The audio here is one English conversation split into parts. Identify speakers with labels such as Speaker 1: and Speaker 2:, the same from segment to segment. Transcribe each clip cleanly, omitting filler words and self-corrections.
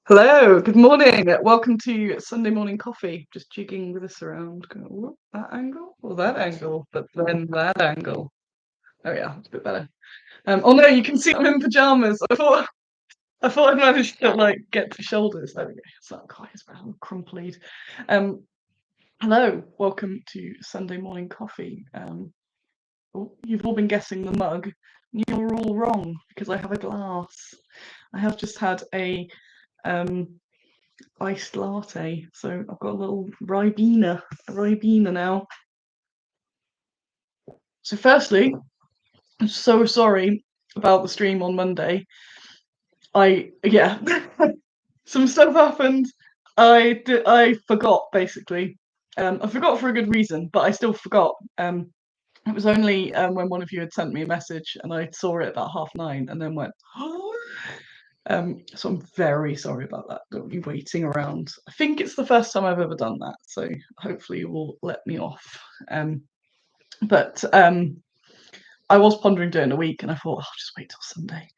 Speaker 1: Hello, good morning. Welcome to Sunday morning coffee. Just jigging this around, going, "Whoop, that angle or that angle, but then that angle." Oh yeah, it's a bit better. Oh no, you can see I'm in pajamas. I thought I'd managed to like get to shoulders. There we go. It's not quite as bad. I'm crumpled. Um, Hello, welcome to Sunday morning coffee. You've all been guessing the mug. You're all wrong because I have a glass. I have just had a um iced latte. So I've got a little Ribena now. So firstly, I'm so sorry about the stream on Monday. Yeah, some stuff happened. I forgot basically. I forgot for a good reason, but I still forgot. It was only when one of you had sent me a message and I saw it about 9:30 and then went, oh. So I'm very sorry about that. Don't be waiting around. I think it's the first time I've ever done that, so hopefully you will let me off. But I was pondering doing a week, and I thought I'll just wait till Sunday.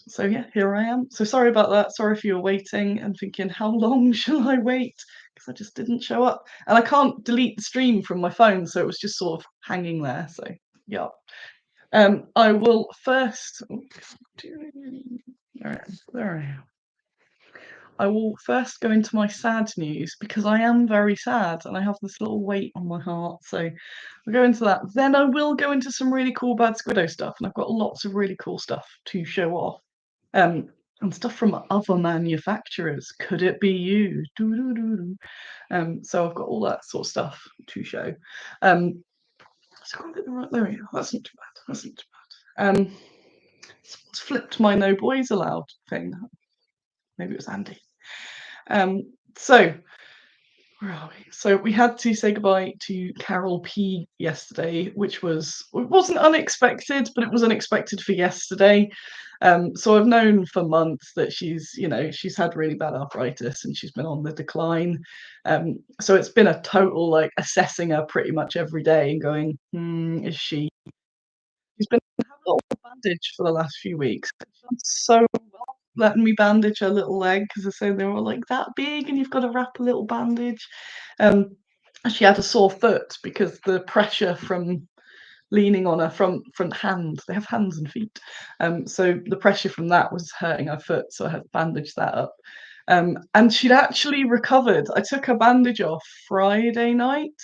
Speaker 1: So yeah, here I am. So sorry about that. Sorry if you were waiting and thinking, how long shall I wait? Because I just didn't show up, and I can't delete the stream from my phone, so it was just sort of hanging there. So yeah. I will first. There I am. I will first go into my sad news because I am very sad and I have this little weight on my heart. So I'll go into that. Then I will go into some really cool Bad Squiddo stuff, and I've got lots of really cool stuff to show off. And stuff from other manufacturers. Could it be you? So I've got all that sort of stuff to show. So I get the right. There we go. That's not too bad. That's not too bad. Someone's flipped my no boys allowed thing. Maybe it was Andy. So where are we? So we had to say goodbye to Carol P yesterday, which wasn't unexpected, but it was unexpected for yesterday. So I've known for months that she's had really bad arthritis and she's been on the decline. So it's been a total like assessing her pretty much every day and going, is she? She's been having a little bandage for the last few weeks. She's done so well letting me bandage her little leg because I said they were like that big and you've got to wrap a little bandage. She had a sore foot because the pressure from leaning on her front hand, they have hands and feet. So the pressure from that was hurting her foot, so I had to bandage that up. And she'd actually recovered. I took her bandage off Friday night.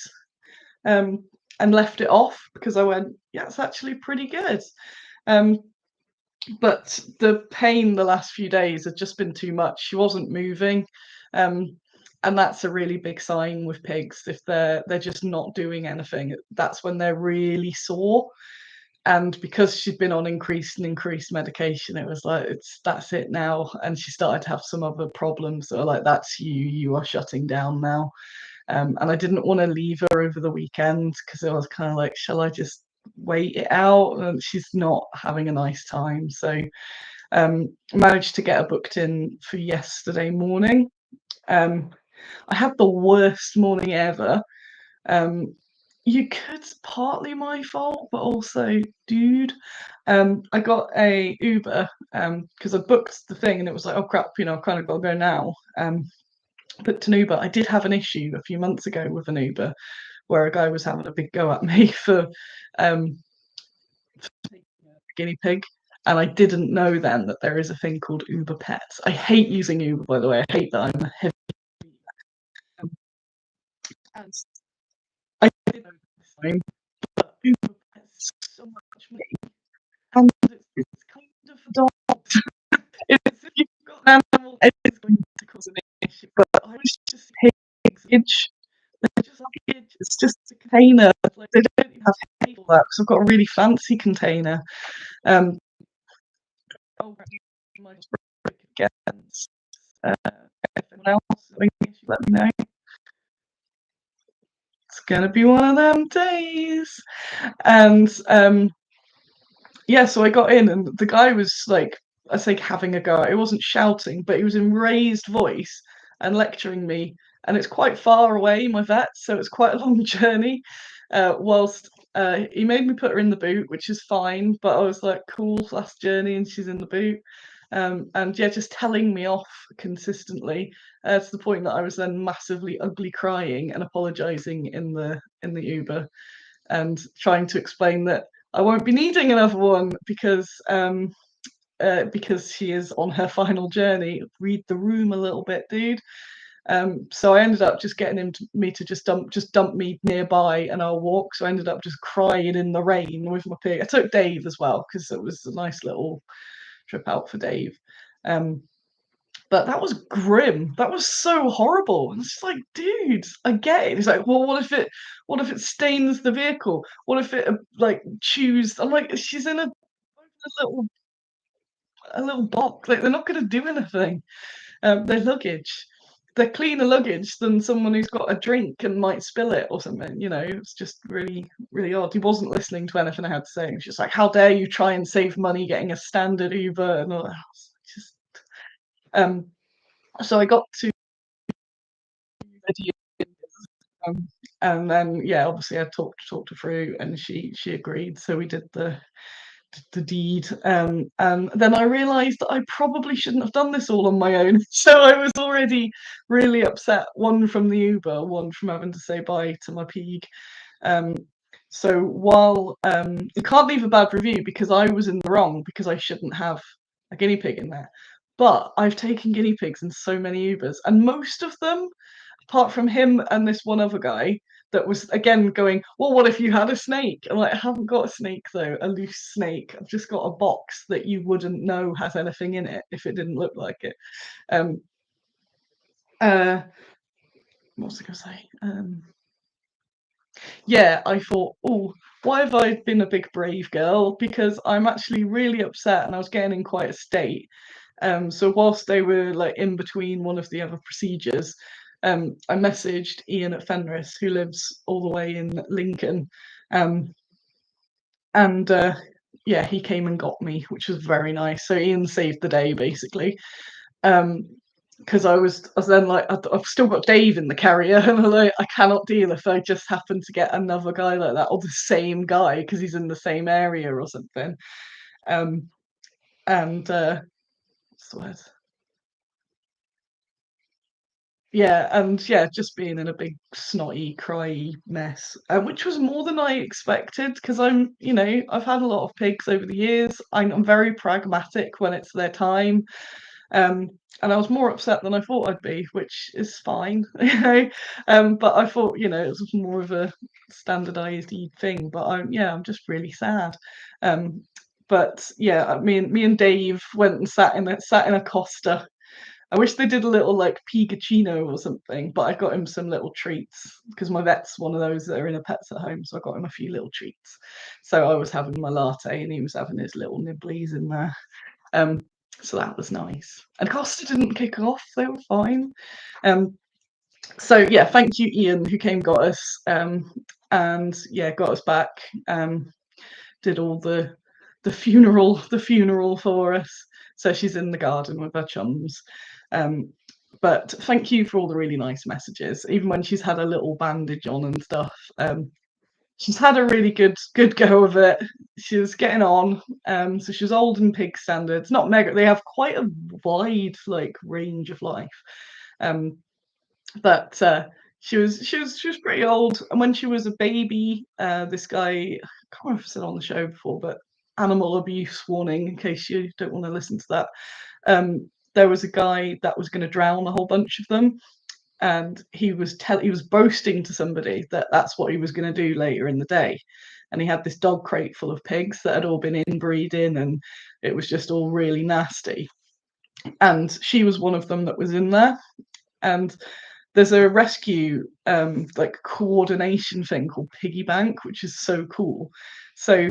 Speaker 1: And left it off because I went, yeah, it's actually pretty good. But the pain the last few days had just been too much. She wasn't moving. And that's a really big sign with pigs. If they're just not doing anything, that's when they're really sore. And because she'd been on increased medication, it was like that's it now. And she started to have some other problems. So like, that's you are shutting down now. And I didn't want to leave her over the weekend because I was kind of like, shall I just wait it out? And she's not having a nice time. So managed to get her booked in for yesterday morning. I had the worst morning ever. You could partly my fault, but also, dude, I got a Uber because I booked the thing and it was like, oh crap, I kind of got to go now. Booked an Uber. I did have an issue a few months ago with an Uber where a guy was having a big go at me for taking a guinea pig. And I didn't know then that there is a thing called Uber Pets. I hate using Uber, by the way. I hate that I'm a heavy. And I didn't know this time, but Uber Pets is so much money. And it's kind of a dog. If you've got an animal, it is going to cause an issue. But I was just pigs. They're just like it's just a container. Like, they don't even have hay for that because I've got a really fancy container. Oh, my against everyone else. Let me know. It's gonna be one of them days. And yeah, so I got in, and the guy was like, I say having a go. He wasn't shouting, but he was in raised voice and lecturing me. And it's quite far away, my vet, so it's quite a long journey. Whilst he made me put her in the boot, which is fine, but I was like, cool, last journey, and she's in the boot. and yeah, just telling me off consistently, to the point that I was then massively ugly crying and apologising in the Uber, and trying to explain that I won't be needing another one because she is on her final journey. Read the room a little bit, dude. So I ended up just getting me to just dump me nearby and I'll walk. So I ended up just crying in the rain with my pig. I took Dave as well because it was a nice little trip out for Dave. Um, but that was grim. That was so horrible. And it's just like, dude, I get it. He's like, well, what if it stains the vehicle? What if it like chews? I'm like, she's in little a little box. Like they're not going to do anything. Their luggage. They're cleaner luggage than someone who's got a drink and might spill it or something. You know, it's just really, really odd. He wasn't listening to anything I had to say. He was just like, "How dare you try and save money getting a standard Uber?" And all that. Just um. So I got to and then yeah, obviously I talked her through, and she agreed. So we did the deed. And then I realised that I probably shouldn't have done this all on my own. So I was already really upset, one from the Uber, one from having to say bye to my pig. Um, so while you can't leave a bad review because I was in the wrong because I shouldn't have a guinea pig in there. But I've taken guinea pigs in so many Ubers, and most of them, apart from him and this one other guy that was again going, well, what if you had a snake? I'm like, I haven't got a snake though, a loose snake. I've just got a box that you wouldn't know has anything in it if it didn't look like it. Um, uh, what was I going to say? Yeah, I thought, oh, why have I been a big brave girl? Because I'm actually really upset and I was getting in quite a state. So whilst they were like in between one of the other procedures, I messaged Ian at Fenris, who lives all the way in Lincoln, um, and yeah, he came and got me, which was very nice. So Ian saved the day basically. Because I was then like, I've still got Dave in the carrier, and I'm like, I cannot deal if I just happen to get another guy like that, or the same guy because he's in the same area or something. Um, and what's the word? Yeah, and yeah, just being in a big snotty, cryy mess, which was more than I expected because I've had a lot of pigs over the years. I'm very pragmatic when it's their time. Um, and I was more upset than I thought I'd be, which is fine, you know. But I thought, it was more of a standardized thing. But I'm just really sad. Um, but yeah, me and Dave went and sat in a Costa. I wish they did a little like Pikachuno or something, but I got him some little treats because my vet's one of those that are in a pets at home, so I got him a few little treats. So I was having my latte and he was having his little nibblies in there. Um, so that was nice. And Costa didn't kick off; they were fine. Um, so yeah, thank you, Ian, who came got us, and yeah, got us back. Did all the funeral for us. So she's in the garden with her chums. Um, but thank you for all the really nice messages, even when she's had a little bandage on and stuff. She's had a really good go of it. She was getting on. So she was old in pig standards, not mega. They have quite a wide like range of life. Um, but she was pretty old. And when she was a baby, this guy, I can't remember if I said on the show before, but animal abuse warning in case you don't want to listen to that. There was a guy that was going to drown a whole bunch of them, and he was boasting to somebody that that's what he was going to do later in the day. And he had this dog crate full of pigs that had all been inbreeding, and it was just all really nasty. And she was one of them that was in there. And there's a rescue like coordination thing called Piggy Bank, which is so cool. So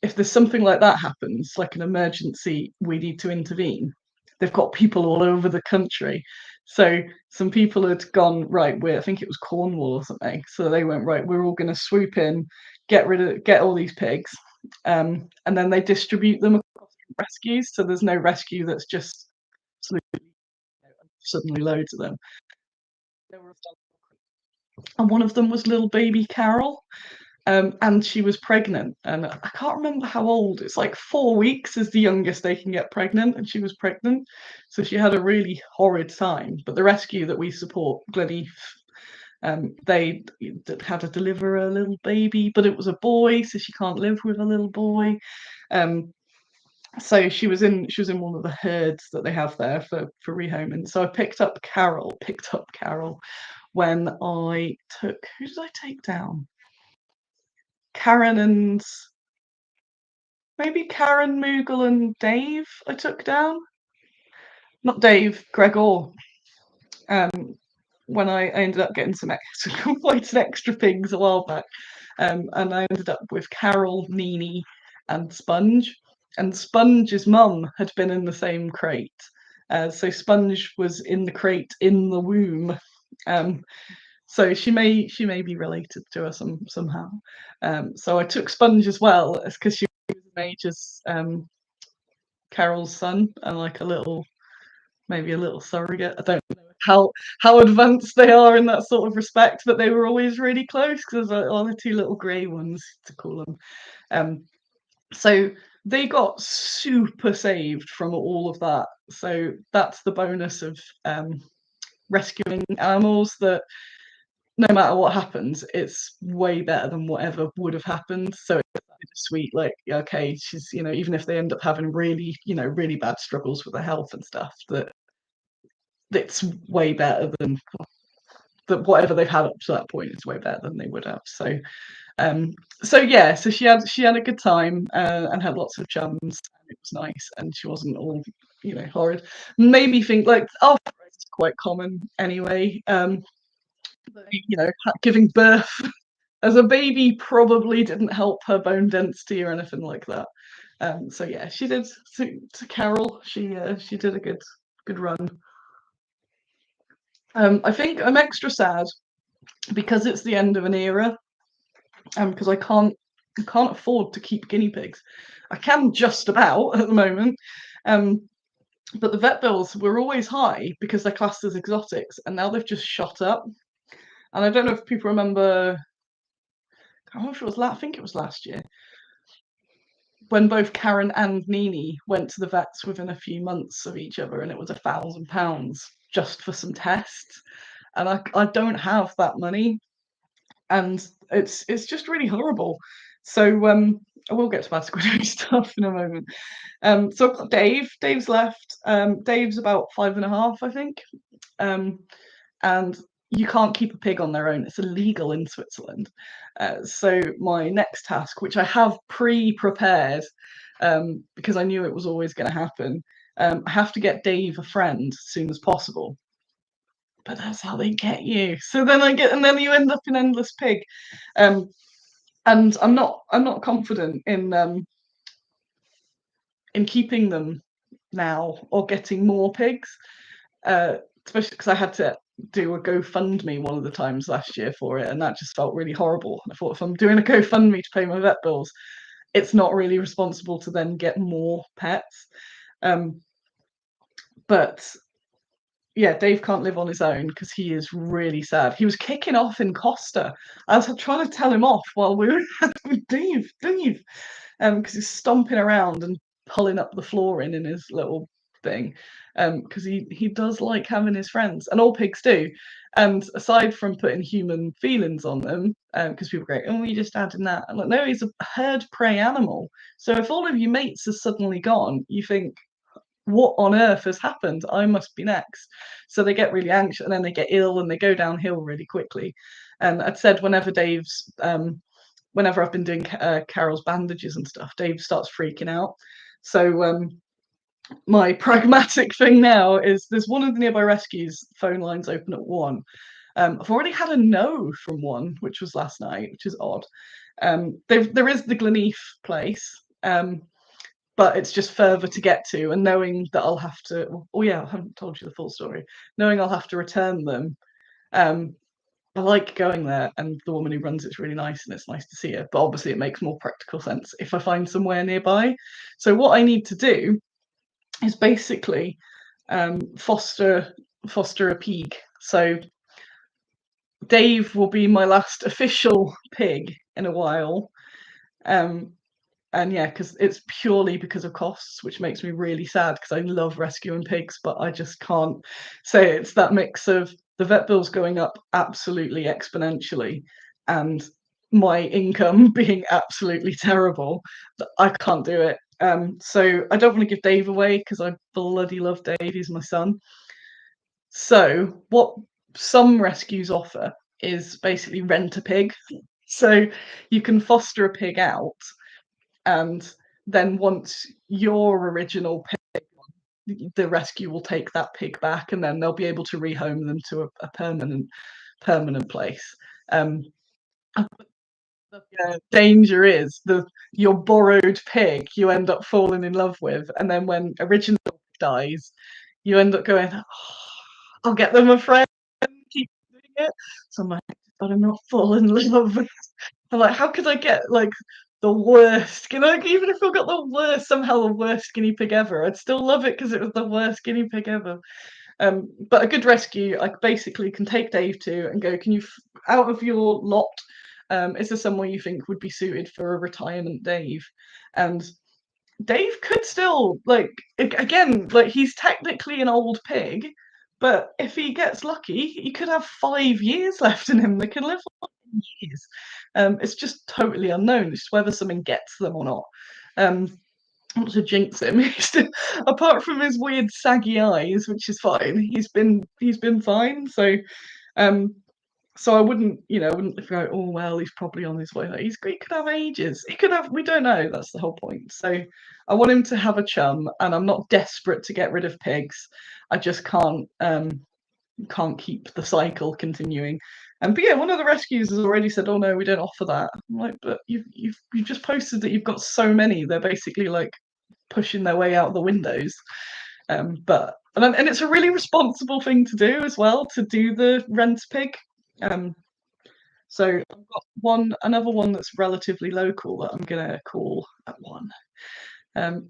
Speaker 1: if there's something like that happens, like an emergency, we need to intervene. They've got people all over the country. So some people had gone, right, I think it was Cornwall or something. So they went, right, we're all going to swoop in, get all these pigs, and then they distribute them across rescues. So there's no rescue that's just suddenly loads of them. And one of them was little baby Carol. and she was pregnant, and I can't remember how old. It's like 4 weeks is the youngest they can get pregnant, and she was pregnant, so she had a really horrid time. But the rescue that we support, Gleneath, they had to deliver a little baby, but it was a boy, so she can't live with a little boy. So she was in one of the herds that they have there for rehoming. So I picked up Carol when I took, who did I take down? Karen and maybe Karen, Moogle and Dave I took down. Not Dave, Gregor. When I ended up getting quite some extra pigs a while back. And I ended up with Carol, Nini, and Sponge. And Sponge's mum had been in the same crate. So Sponge was in the crate in the womb. So she may be related to her somehow. So I took Sponge as well, because she was the same age as Carol's son, and like maybe a little surrogate. I don't know how advanced they are in that sort of respect, but they were always really close, because there's the two little grey ones, to call them. So they got super saved from all of that. So that's the bonus of rescuing animals, that no matter what happens, it's way better than whatever would have happened. So it's sweet, like, okay, she's, even if they end up having really, really bad struggles with their health and stuff, that it's way better than that. Whatever they've had up to that point is way better than they would have. So yeah, so she had a good time, and had lots of chums, and it was nice, and she wasn't all horrid. Made me think, like, arthritis is quite common anyway. Giving birth as a baby probably didn't help her bone density or anything like that. So yeah, she did. To Carol, she did a good run. I think I'm extra sad because it's the end of an era, because I can't afford to keep guinea pigs. I can just about at the moment, but the vet bills were always high because they're classed as exotics, and now they've just shot up. And I don't know if people remember, I think it was last year, when both Karen and Nini went to the vets within a few months of each other, and it was £1,000 just for some tests. And I don't have that money, and it's just really horrible. So I will get to my Squiddo stuff in a moment. So I've got Dave. Dave's left. Dave's about 5.5, I think. And you can't keep a pig on their own. It's illegal in Switzerland. So my next task, which I have pre-prepared, because I knew it was always going to happen, I have to get Dave a friend as soon as possible. But that's how they get you. So then and then you end up in endless pig. And I'm not confident in keeping them now or getting more pigs, especially because I had to do a GoFundMe one of the times last year for it, and that just felt really horrible. I thought, if I'm doing a GoFundMe to pay my vet bills, it's not really responsible to then get more pets. But yeah, Dave can't live on his own because he is really sad. He was kicking off in Costa. I was trying to tell him off while we were Dave, because he's stomping around and pulling up the floor in his little thing, because he does like having his friends, and all pigs do. And aside from putting human feelings on them, because people go, "Oh, you just adding that," I'm like, no, he's a herd prey animal. So if all of your mates are suddenly gone, you think, what on earth has happened? I must be next. So they get really anxious, and then they get ill, and they go downhill really quickly. And I'd said, whenever I've been doing Carol's bandages and stuff, Dave starts freaking out. So my pragmatic thing now is, there's one of the nearby rescues phone lines open at 1. I've already had a no from one, which was last night, which is odd. There is the Gleneath place, but it's just further to get to, and knowing that I'll have to, oh yeah, I haven't told you the full story, knowing I'll have to return them, I like going there, and the woman who runs it's really nice, and it's nice to see her, but obviously it makes more practical sense if I find somewhere nearby. So what I need to do is basically foster a pig. So Dave will be my last official pig, in a while. Um, and yeah, because it's purely because of costs, which makes me really sad because I love rescuing pigs, but I just can't say it's that mix of the vet bills going up absolutely exponentially and my income being absolutely terrible that I can't do it. So I don't want to give Dave away because I bloody love Dave. He's my son. So what some rescues offer is basically rent a pig. So you can foster a pig out, and then once your original pig, the rescue will take that pig back, and then they'll be able to rehome them to a permanent place. Um, the danger is the your borrowed pig you end up falling in love with, and then when original dies, you end up going, oh, I'll get them a friend, keep doing it. So I'm like, but I'm not fall in love. I'm like, how could I get like the worst? You know, like, even if I got the worst, somehow the worst guinea pig ever, I'd still love it because it was the worst guinea pig ever. But a good rescue, I basically can take Dave to and go, can you, out of your lot, is there somewhere you think would be suited for a retirement Dave? And Dave could still, like, again, like, he's technically an old pig, but if he gets lucky, he could have 5 years left in him. They can live for years. It's just totally unknown. It's whether something gets them or not. Not to jinx him, apart from his weird saggy eyes, which is fine. He's been fine. Um, so I wouldn't, I wouldn't go, oh well, he's probably on his way. Like, he could have ages. He could have. We don't know. That's the whole point. So I want him to have a chum, and I'm not desperate to get rid of pigs. I just can't keep the cycle continuing. But yeah, one of the rescues has already said, "Oh no, we don't offer that." I'm like, but you've just posted that you've got so many. They're basically like pushing their way out the windows. And it's a really responsible thing to do as well, to do the rent pig. So I've got another one that's relatively local that I'm gonna call at one.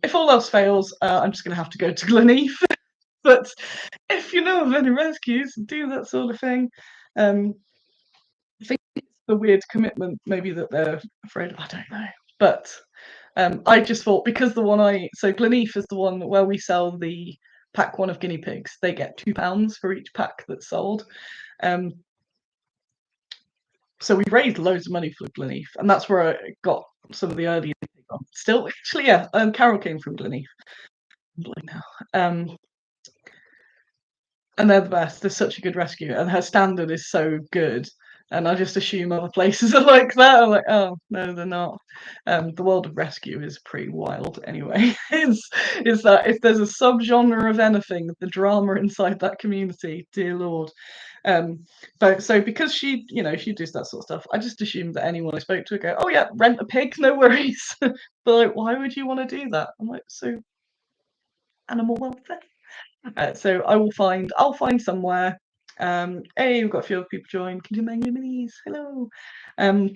Speaker 1: If all else fails, I'm just gonna have to go to Gleneath. But if you know of any rescues, do that sort of thing. I think it's the weird commitment, maybe that they're afraid of. I don't know, but I just thought because so Gleneath is the one where we sell the pack one of guinea pigs. They get £2 for each pack that's sold. So we raised loads of money for Gleneath, and that's where I got some of the early. Still, actually, yeah. Carol came from Gleneath. Now. And they're the best. They're such a good rescue, and her standard is so good. And I just assume other places are like that. I'm like, oh no, they're not. The world of rescue is pretty wild. Anyway, is that if there's a subgenre of anything, the drama inside that community, dear lord. But so because she does that sort of stuff, I just assumed that anyone I spoke to would go, oh yeah, rent a pig, no worries. But like, why would you want to do that? I'm like, so animal welfare. So I'll find somewhere. Hey, we've got a few other people join. Can you make your minis? Hello. Um,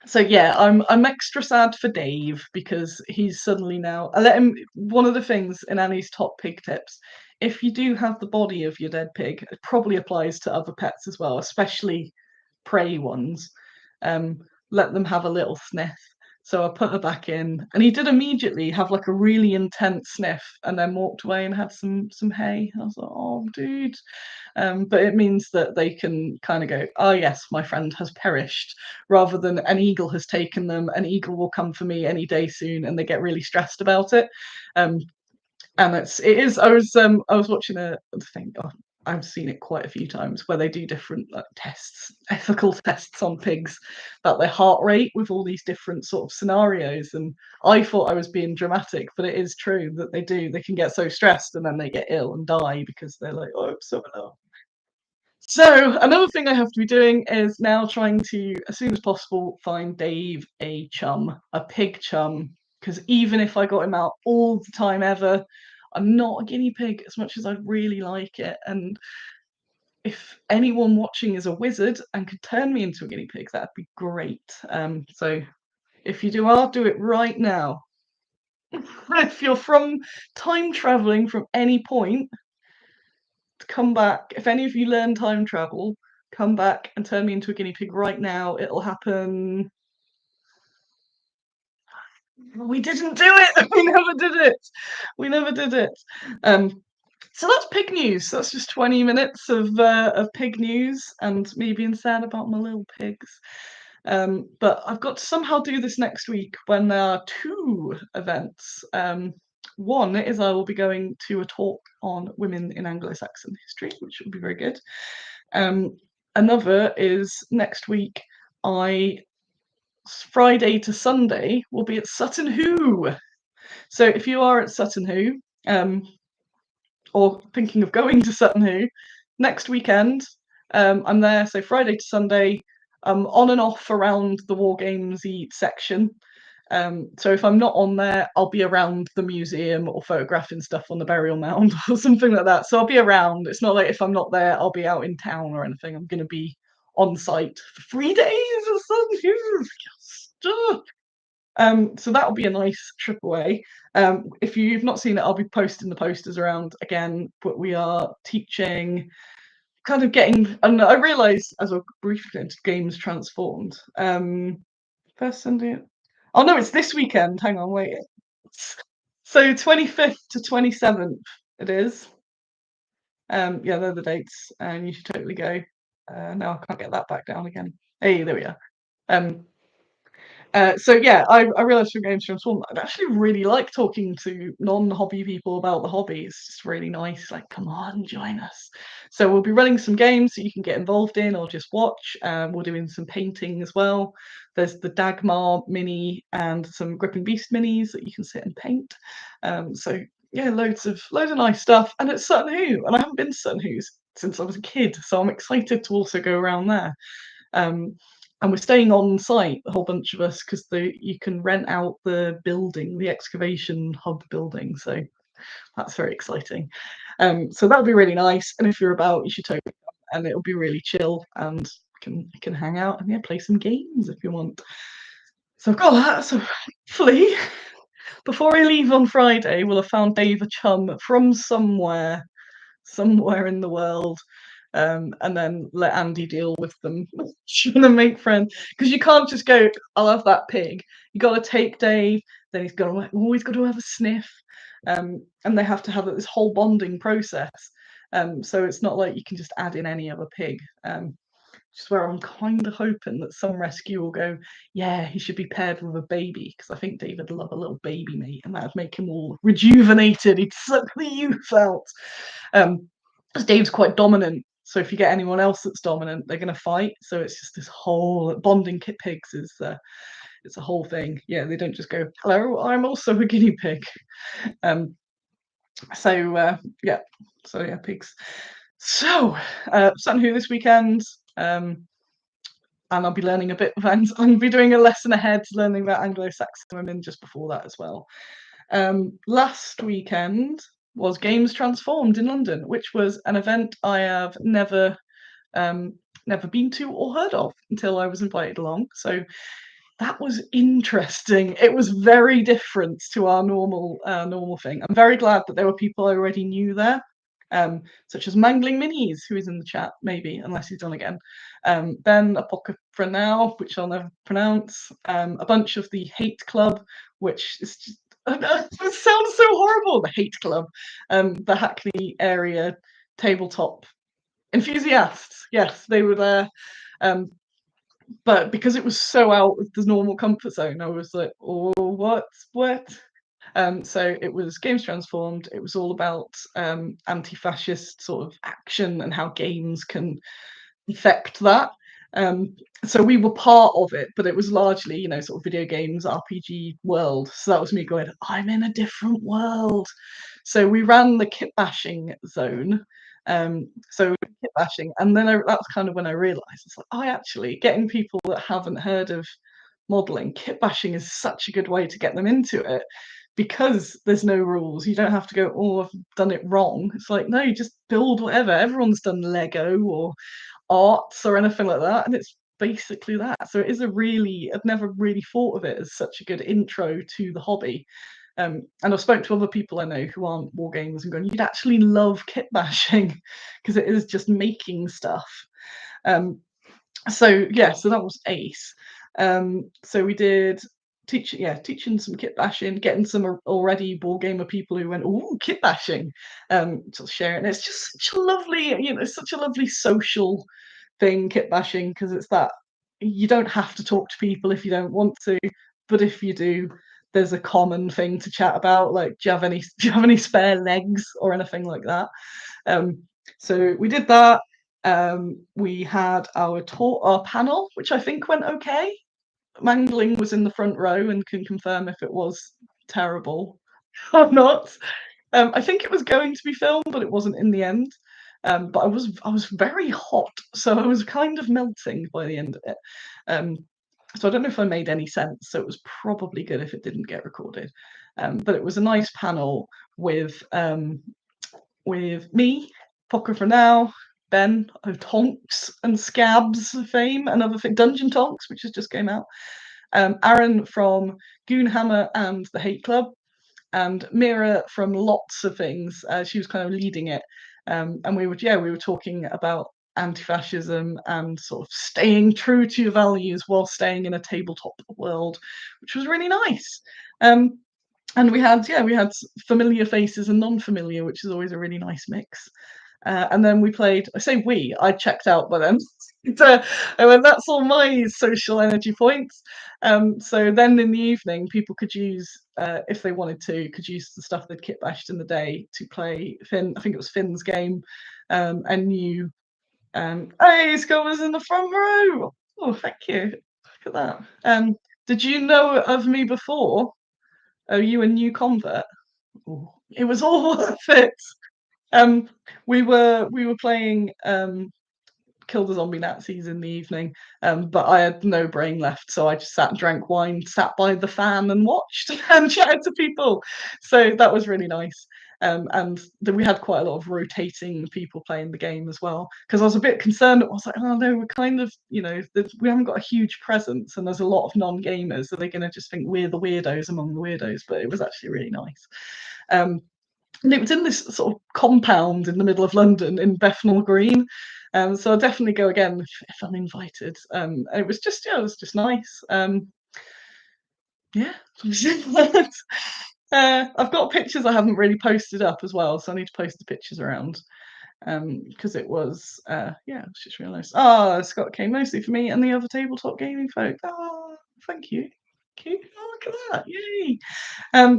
Speaker 1: so yeah, I'm extra sad for Dave because he's suddenly now. I let him. One of the things in Annie's top pig tips: if you do have the body of your dead pig, it probably applies to other pets as well, especially prey ones. Let them have a little sniff. So I put her back in, and he did immediately have like a really intense sniff, and then walked away and had some hay. I was like, oh, dude. But it means that they can kind of go, oh yes, my friend has perished, rather than an eagle has taken them. An eagle will come for me any day soon, and they get really stressed about it. And it is. I was watching a thing. Oh, I've seen it quite a few times where they do different tests, ethical tests on pigs about their heart rate with all these different sort of scenarios. And I thought I was being dramatic, but it is true that they do. They can get so stressed and then they get ill and die because they're like, oh, I'm so ill. So another thing I have to be doing is now trying to, as soon as possible, find Dave a chum, a pig chum, because even if I got him out all the time ever, I'm not a guinea pig as much as I'd really like it. And if anyone watching is a wizard and could turn me into a guinea pig, that'd be great. So if you do, I'll do it right now. If you're from time traveling from any point, come back. If any of you learn time travel, come back and turn me into a guinea pig right now. It'll happen We didn't do it. We never did it. We never did it. Um, so that's pig news. That's just 20 minutes of pig news and me being sad about my little pigs. But I've got to somehow do this next week when there are two events. One is I will be going to a talk on women in Anglo-Saxon history, which will be very good. Another is next week. Friday to Sunday will be at Sutton Hoo. So if you are at Sutton Hoo, or thinking of going to Sutton Hoo, next weekend, I'm there. So Friday to Sunday, on and off around the wargamesy section. So if I'm not on there, I'll be around the museum or photographing stuff on the burial mound or something like that. So I'll be around. It's not like if I'm not there, I'll be out in town or anything. I'm going to be on site for 3 days or something. So that'll be a nice trip away. If you've not seen it, I'll be posting the posters around again. But we are teaching, kind of getting, and I realise as we're briefly into Games Transformed. First Sunday. Oh no, it's this weekend. Hang on, wait. So 25th to 27th it is. Yeah, they're the dates, and you should totally go. No, I can't get that back down again. Hey, there we are. So yeah, I realised from Games Transformed I'd actually really like talking to non-hobby people about the hobby. It's just really nice. Like, come on, join us. So we'll be running some games that you can get involved in or just watch. We're doing some painting as well. There's the Dagmar mini and some Gripping Beast minis that you can sit and paint. So yeah, loads of nice stuff. And it's Sutton Hoo, and I haven't been to Sutton Hoo since I was a kid, so I'm excited to also go around there. And we're staying on site, a whole bunch of us, because you can rent out the building, the excavation hub building. So that's very exciting. So that'll be really nice. And if you're about, you should totally come, and it'll be really chill, and can hang out and yeah, play some games if you want. So I've got that. So hopefully, before I leave on Friday, we'll have found Dave a chum from somewhere in the world, and then let Andy deal with them trying to make friends, because you can't just go, I'll have that pig. You got to take Dave, then he's always got to have a sniff, and they have to have this whole bonding process. So it's not like you can just add in any other pig. Just where I'm kind of hoping that some rescue will go, yeah, he should be paired with a baby, because I think David would love a little baby mate, and that would make him all rejuvenated. He'd suck the youth out. Because Dave's quite dominant, so if you get anyone else that's dominant, they're going to fight. So it's just this whole bonding kit pigs is it's a whole thing. Yeah, they don't just go, hello, I'm also a guinea pig. Yeah, so yeah, pigs. So Sutton Hoo this weekend, and I'll be learning a bit of I'll be doing a lesson ahead, learning about Anglo-Saxon women just before that as well. Last weekend was Games Transformed in London, which was an event I have never been to or heard of until I was invited along. So that was interesting. It was very different to our normal thing. I'm very glad that there were people I already knew there, such as Mangling Minis, who is in the chat, maybe, unless he's done again. Ben Apocrypha Now, which I'll never pronounce. A bunch of the Hate Club, which is just, it sounds so horrible, the Hate Club. The Hackney area tabletop enthusiasts. Yes, they were there. But because it was so out of the normal comfort zone, I was like, oh, what? So it was Games Transformed. It was all about anti-fascist sort of action and how games can affect that. So we were part of it, but it was largely, sort of video games, RPG world. So that was me going, I'm in a different world. So we ran the kit bashing zone. So kit bashing, and then that's kind of when I realised it's like, actually getting people that haven't heard of modelling, kit bashing is such a good way to get them into it, because there's no rules. You don't have to go, oh, I've done it wrong. It's like, no, you just build whatever. Everyone's done Lego or arts or anything like that, and it's basically that. So it is I've never really thought of it as such a good intro to the hobby. And I've spoken to other people I know who aren't war gamers and going, you'd actually love kit bashing, because it is just making stuff. So that was ace. So we did teaching some kit bashing, getting some already board gamer people who went, "Ooh, kit bashing," to share it. And it's just such a lovely, it's such a lovely social thing, kit bashing, because it's that you don't have to talk to people if you don't want to, but if you do, there's a common thing to chat about, like, do you have any spare legs or anything like that? Um, so we did that. We had our panel, which I think went okay. Mangling was in the front row and can confirm if it was terrible or not. I think it was going to be filmed, but it wasn't in the end. But I was very hot, so I was kind of melting by the end of it. So I don't know if I made any sense. So it was probably good if it didn't get recorded. But it was a nice panel with me, Poker for Now, Ben of Tonks and Scabs fame, and other thing, Dungeon Tonks, which has just came out. Aaron from Goonhammer and the Hate Club, and Mira from lots of things. She was kind of leading it, and we were talking about anti-fascism and sort of staying true to your values while staying in a tabletop world, which was really nice. And we had familiar faces and non-familiar, which is always a really nice mix. And then we played. I say we. I checked out by then. So I went, that's all my social energy points. So then in the evening, people could use, if they wanted to, could use the stuff they'd kit bashed in the day to play Finn. I think it was Finn's game, and new. Hey, Scott was in the front row. Oh, thank you. Look at that. Did you know of me before? Oh, you a new convert? Ooh, it was all worth it. Um, we were playing Kill the Zombie Nazis in the evening, but I had no brain left, so I just sat and drank wine, sat by the fan and watched and chatted to people. So that was really nice. And then we had quite a lot of rotating people playing the game as well, because I was a bit concerned. I was like, oh no, we're kind of, we haven't got a huge presence, and there's a lot of non-gamers. Are they going to just think we're the weirdos among the weirdos? But it was actually really nice. Um, and it was in this sort of compound in the middle of London in Bethnal Green. So I'll definitely go again if I'm invited. And it was just, it was just nice. Yeah. I've got pictures I haven't really posted up as well, so I need to post the pictures around. Because it was, it's just real nice. Oh, Scott came mostly for me and the other tabletop gaming folk. Oh, thank you. Cute. Oh, look at that. Yay.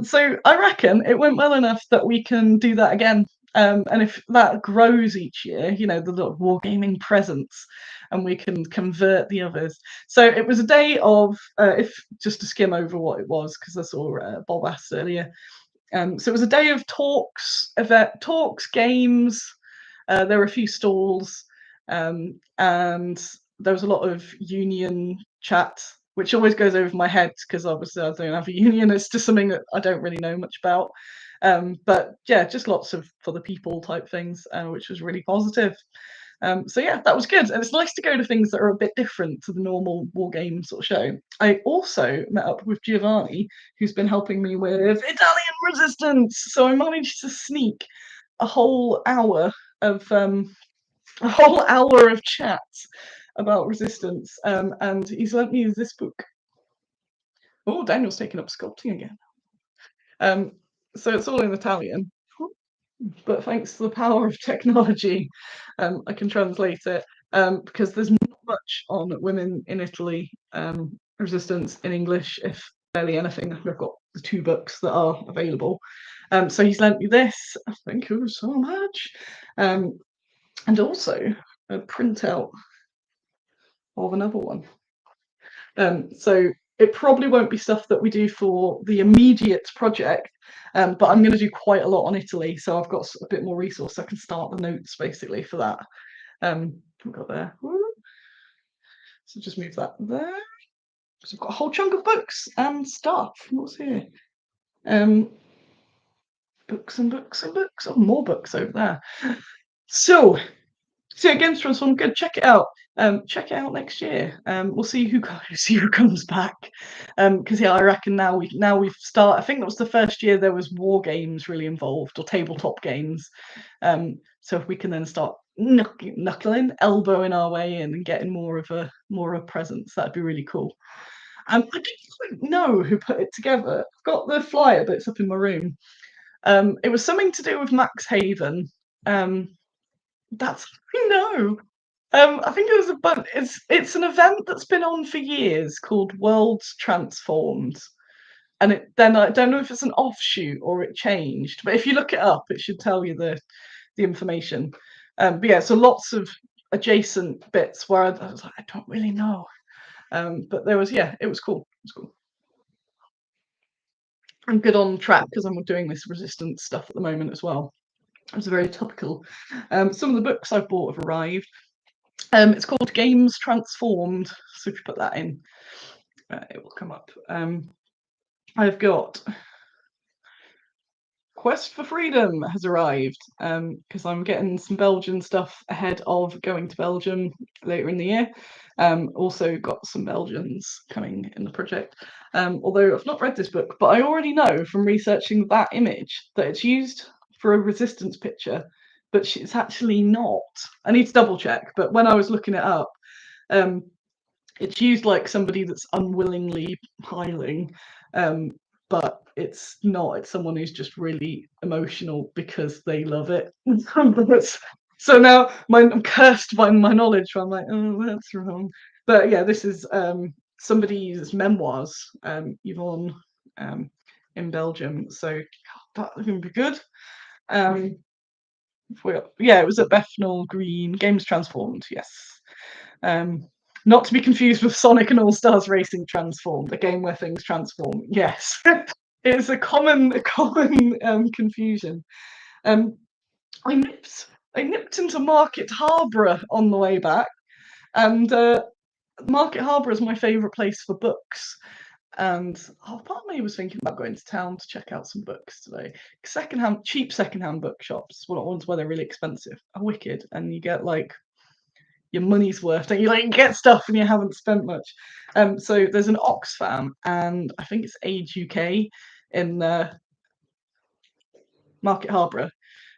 Speaker 1: So I reckon it went well enough that we can do that again. And if that grows each year, the little wargaming presence, and we can convert the others. So it was a day of, if just to skim over what it was, because I saw Bob asked earlier. So it was a day of talks, games. There were a few stalls, and there was a lot of union chat, which always goes over my head because obviously I don't have a union. It's just something that I don't really know much about. But yeah, just lots of for the people type things, which was really positive. So yeah, that was good, and it's nice to go to things that are a bit different to the normal war game sort of show. I also met up with Giovanni, who's been helping me with Italian resistance. So I managed to sneak a whole hour of chat about resistance, and he's let me use this book. Oh, Daniel's taken up sculpting again. So it's all in Italian, but thanks to the power of technology, I can translate it, because there's not much on women in Italy resistance in English, if barely anything. I've got the 2 books that are available. So he's lent me this. Thank you so much. And also a printout of another one. So it probably won't be stuff that we do for the immediate project, but I'm going to do quite a lot on Italy, so I've got a bit more resource. So I can start the notes basically for that. We've got there. So just move that there. So I've got a whole chunk of books and stuff. What's here? Books and books and books. Oh, more books over there. So Games Transform, good. Check it out. Check it out next year. We'll see who comes back. Because I reckon now we've started. I think that was the first year there was war games really involved, or tabletop games. So if we can then start knuckling, elbowing our way in and getting more of a presence, that'd be really cool. I don't quite know who put it together. I've got the flyer, but it's up in my room. It was something to do with Max Haven. Um, that's no. I think it was a bunch. It's an event that's been on for years called Worlds Transformed, and then I don't know if it's an offshoot or it changed. But if you look it up, it should tell you the information. But yeah, so lots of adjacent bits where I was like, I don't really know. But there was, yeah, it was cool. It was cool. I'm good on track because I'm doing this resistance stuff at the moment as well. It's very topical. Some of the books I've bought have arrived. It's called Games Transformed. So if you put that in, it will come up. I've got Quest for Freedom has arrived because I'm getting some Belgian stuff ahead of going to Belgium later in the year. Also got some Belgians coming in the project. Although I've not read this book, but I already know from researching that image that it's used for a resistance picture, but it's actually not. I need to double check, but when I was looking it up, um, it's used like somebody that's unwillingly piling, but it's not. It's someone who's just really emotional because they love it. So now I'm cursed by my knowledge. I'm like, oh, that's wrong. But yeah, this is somebody's memoirs, Yvonne, in Belgium. So that would be good. Um, yeah, it was at Bethnal Green Games Transformed. Yes. Um, Not to be confused with Sonic and All Stars Racing Transformed, a game where things transform. Yes, it's a common confusion. Um, I nipped into Market Harborough on the way back, and Market Harborough is my favourite place for books. And part of me was thinking about going to town to check out some books today. Cheap secondhand bookshops, well, not ones where they're really expensive, are wicked, and you get like your money's worth, and you like get stuff and you haven't spent much. So there's an Oxfam, and I think it's Age UK in Market Harborough,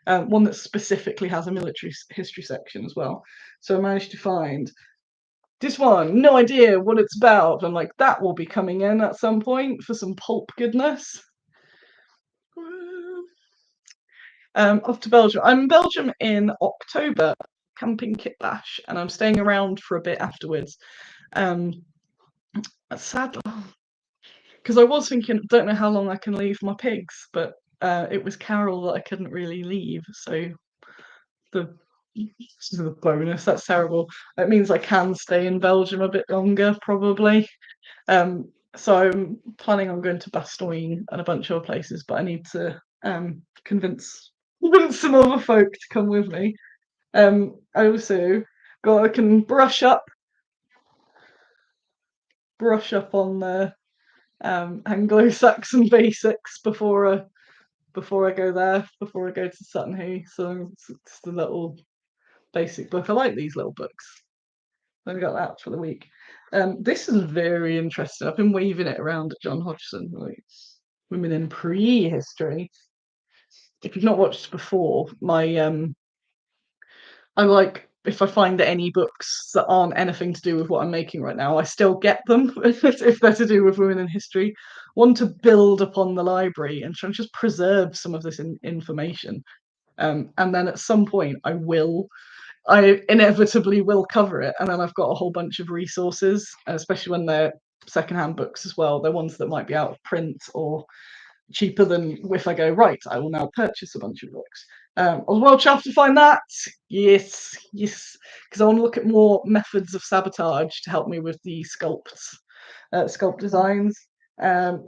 Speaker 1: one that specifically has a military history section as well. So I managed to find this one, no idea what it's about. I'm like, that will be coming in at some point for some pulp goodness. Off to Belgium. I'm in Belgium in October, camping kit bash, and I'm staying around for a bit afterwards. Sadly, because I was thinking, don't know how long I can leave my pigs, but it was Carol that I couldn't really leave. So the this is the bonus. That's terrible. It means I can stay in Belgium a bit longer, probably. So I'm planning on going to Bastogne and a bunch of other places, but I need to convince some other folk to come with me. I also I can brush up on the Anglo-Saxon basics before I go there, before I go to Sutton Hoo. So it's a little basic book. I like these little books. I got that for the week. This is very interesting. I've been waving it around at John Hodgson, like women in prehistory. If you've not watched before, I like if I find any books that aren't anything to do with what I'm making right now, I still get them if they're to do with women in history. Want to build upon the library and try and just preserve some of this information. And then at some point, I inevitably will cover it, and then I've got a whole bunch of resources, especially when they're secondhand books as well. They're ones that might be out of print or cheaper than if I go, right, I will now purchase a bunch of books. I was well chuffed to find that. Yes, because I want to look at more methods of sabotage to help me with the sculpt designs.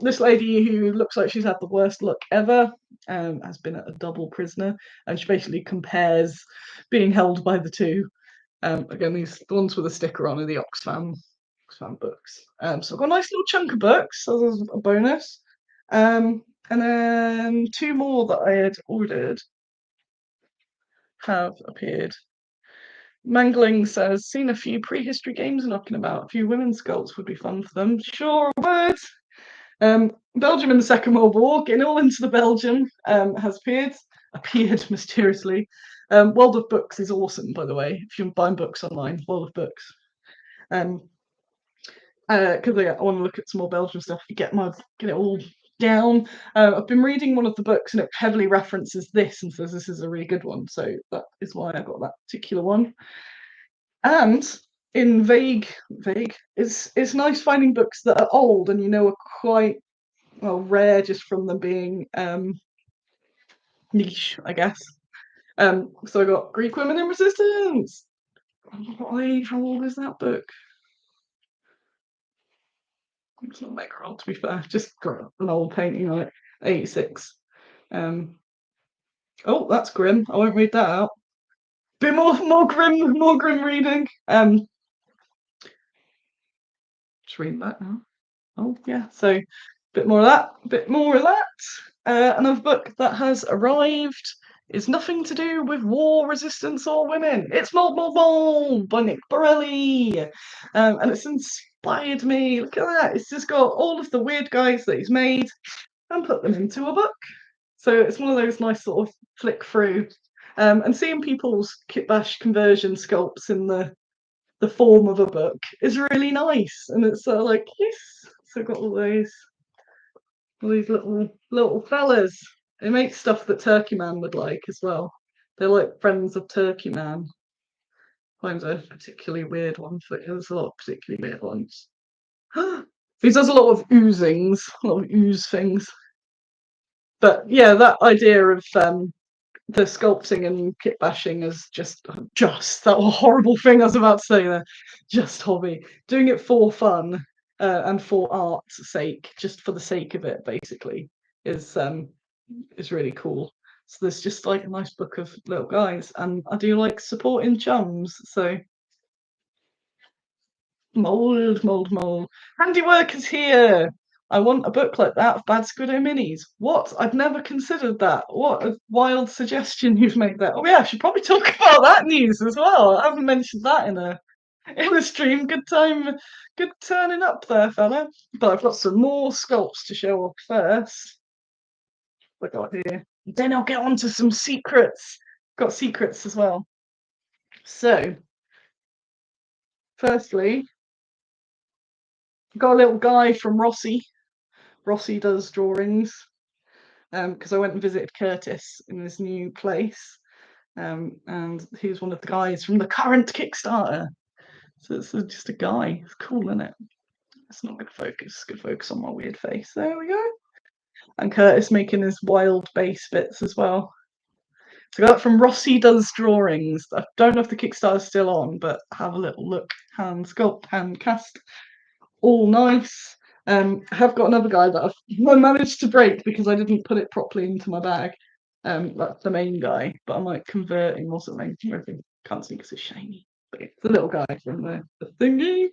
Speaker 1: This lady who looks like she's had the worst luck ever has been a double prisoner, and she basically compares being held by the two. Again, the ones with a sticker on are the Oxfam books. So I've got a nice little chunk of books as a bonus. And then two more that I had ordered have appeared. Mangling says, seen a few prehistory games knocking about. A few women's sculpts would be fun for them. Sure would. Belgium in the Second World War, getting all into the Belgium, has appeared mysteriously. World of Books is awesome, by the way. If you're buying books online, World of Books. because I want to look at some more Belgian stuff, get it all down. I've been reading one of the books and it heavily references this and says this is a really good one, so that is why I got that particular one. And in vague, it's nice finding books that are old and are quite well rare just from them being niche, I guess. So I got Greek Women in Resistance. How old is that book? It's not mega old, to be fair. Just got an old painting on it, 86. Oh, that's grim. I won't read that out. Bit more grim reading. Just reading that now. Oh yeah, so a bit more of that, a bit more of that. Another book that has arrived is nothing to do with war, resistance, or women. It's Mold by Nick Borelli, and it's inspired me. Look at that! It's just got all of the weird guys that he's made and put them into a book. So it's one of those nice sort of flick through, and seeing people's kitbash conversion sculpts in the form of a book is really nice, and it's sort of like yes. So I've got all these little fellas. They make stuff that Turkey Man would like as well. They're like friends of Turkey Man. Finds a particularly weird one. So there's a lot of particularly weird ones. He does a lot of oozings, a lot of ooze things. But yeah, that idea of the sculpting and kit bashing is just that horrible thing I was about to say there. Just hobby. Doing it for fun and for art's sake, just for the sake of it, basically, is really cool. So there's just like a nice book of little guys, and I do like supporting chums. So mold. Handiwork is here. I want a book like that of Bad Squiddo minis. What? I've never considered that. What a wild suggestion you've made there. Oh yeah, I should probably talk about that news as well. I haven't mentioned that in a stream. Good turning up there, fella. But I've got some more sculpts to show off first. What I got here. Then I'll get on to some secrets. Got secrets as well. So, firstly, got a little guy from Rossi. Rossi does drawings. Because I went and visited Curtis in his new place, and he was one of the guys from the current Kickstarter. So it's just a guy. It's cool, isn't it? It's not good focus. Good focus on my weird face. There we go. And Curtis making his wild base bits as well. So I got that from Rossi Does Drawings. I don't know if the Kickstarter's still on, but have a little look. Hand sculpt, hand cast, all nice. I have got another guy that I managed to break because I didn't put it properly into my bag. That's the main guy, but I might convert him or something. I can't see because it's shiny. But it's the little guy from the thingy.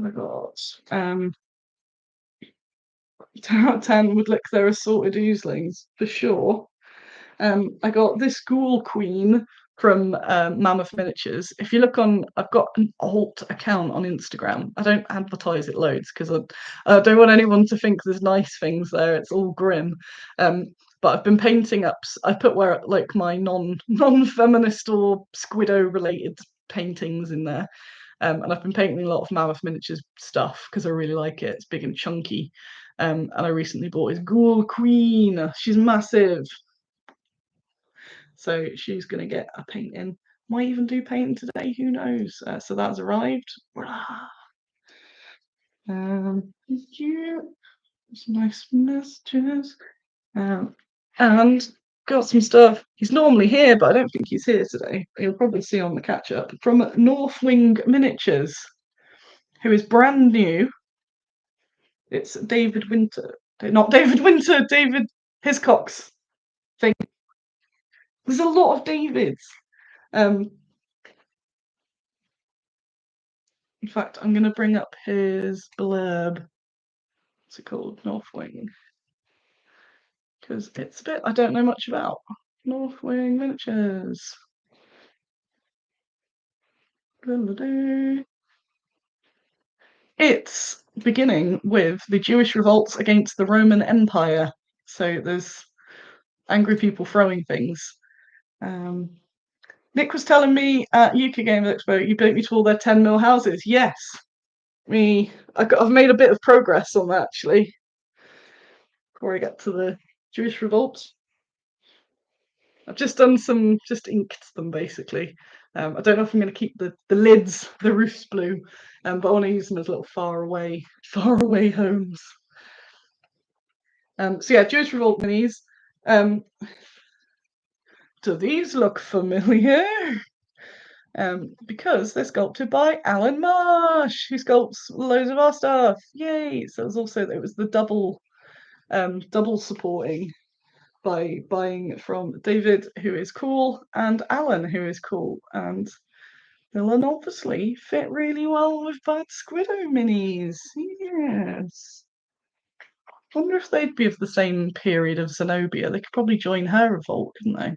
Speaker 1: I got 10 out of 10 would look their assorted oozlings for sure. I got this Ghoul Queen from Mammoth Miniatures. If you look on, I've got an alt account on Instagram. I don't advertise it loads because I don't want anyone to think there's nice things there. It's all grim. But I've been painting up. I put where like my non-feminist or Squiddo related paintings in there. And I've been painting a lot of Mammoth Miniatures stuff because I really like it. It's big and chunky. And I recently bought his Ghoul Queen. She's massive. So she's going to get a painting. Might even do painting today, who knows? So that's arrived. Thank you. Some nice messages. And got some stuff. He's normally here, but I don't think he's here today. You'll probably see on the catch up from Northwing Miniatures, who is brand new. It's David Winter. Not David Winter, David Hiscox thing. There's a lot of Davids. In fact, I'm going to bring up his blurb. What's it called? Northwing. Because it's a bit I don't know much about. Northwing Miniatures. It's beginning with the Jewish revolts against the Roman Empire. So there's angry people throwing things. Nick was telling me at ZUCC Games Expo, you beat me to all their 10 mil houses. Yes. I've made a bit of progress on that actually. Before I get to the Jewish revolt, I've just done some, just inked them basically. I don't know if I'm going to keep the lids, the roofs blue, but I want to use them as little far away homes. So yeah, Jewish revolt minis. Um, do these look familiar? Because they're sculpted by Alan Marsh, who sculpts loads of our stuff. Yay! So it was the double supporting by buying from David, who is cool, and Alan, who is cool, and they'll obviously fit really well with Bad Squiddo minis. Yes. I wonder if they'd be of the same period of Zenobia. They could probably join her revolt, couldn't they?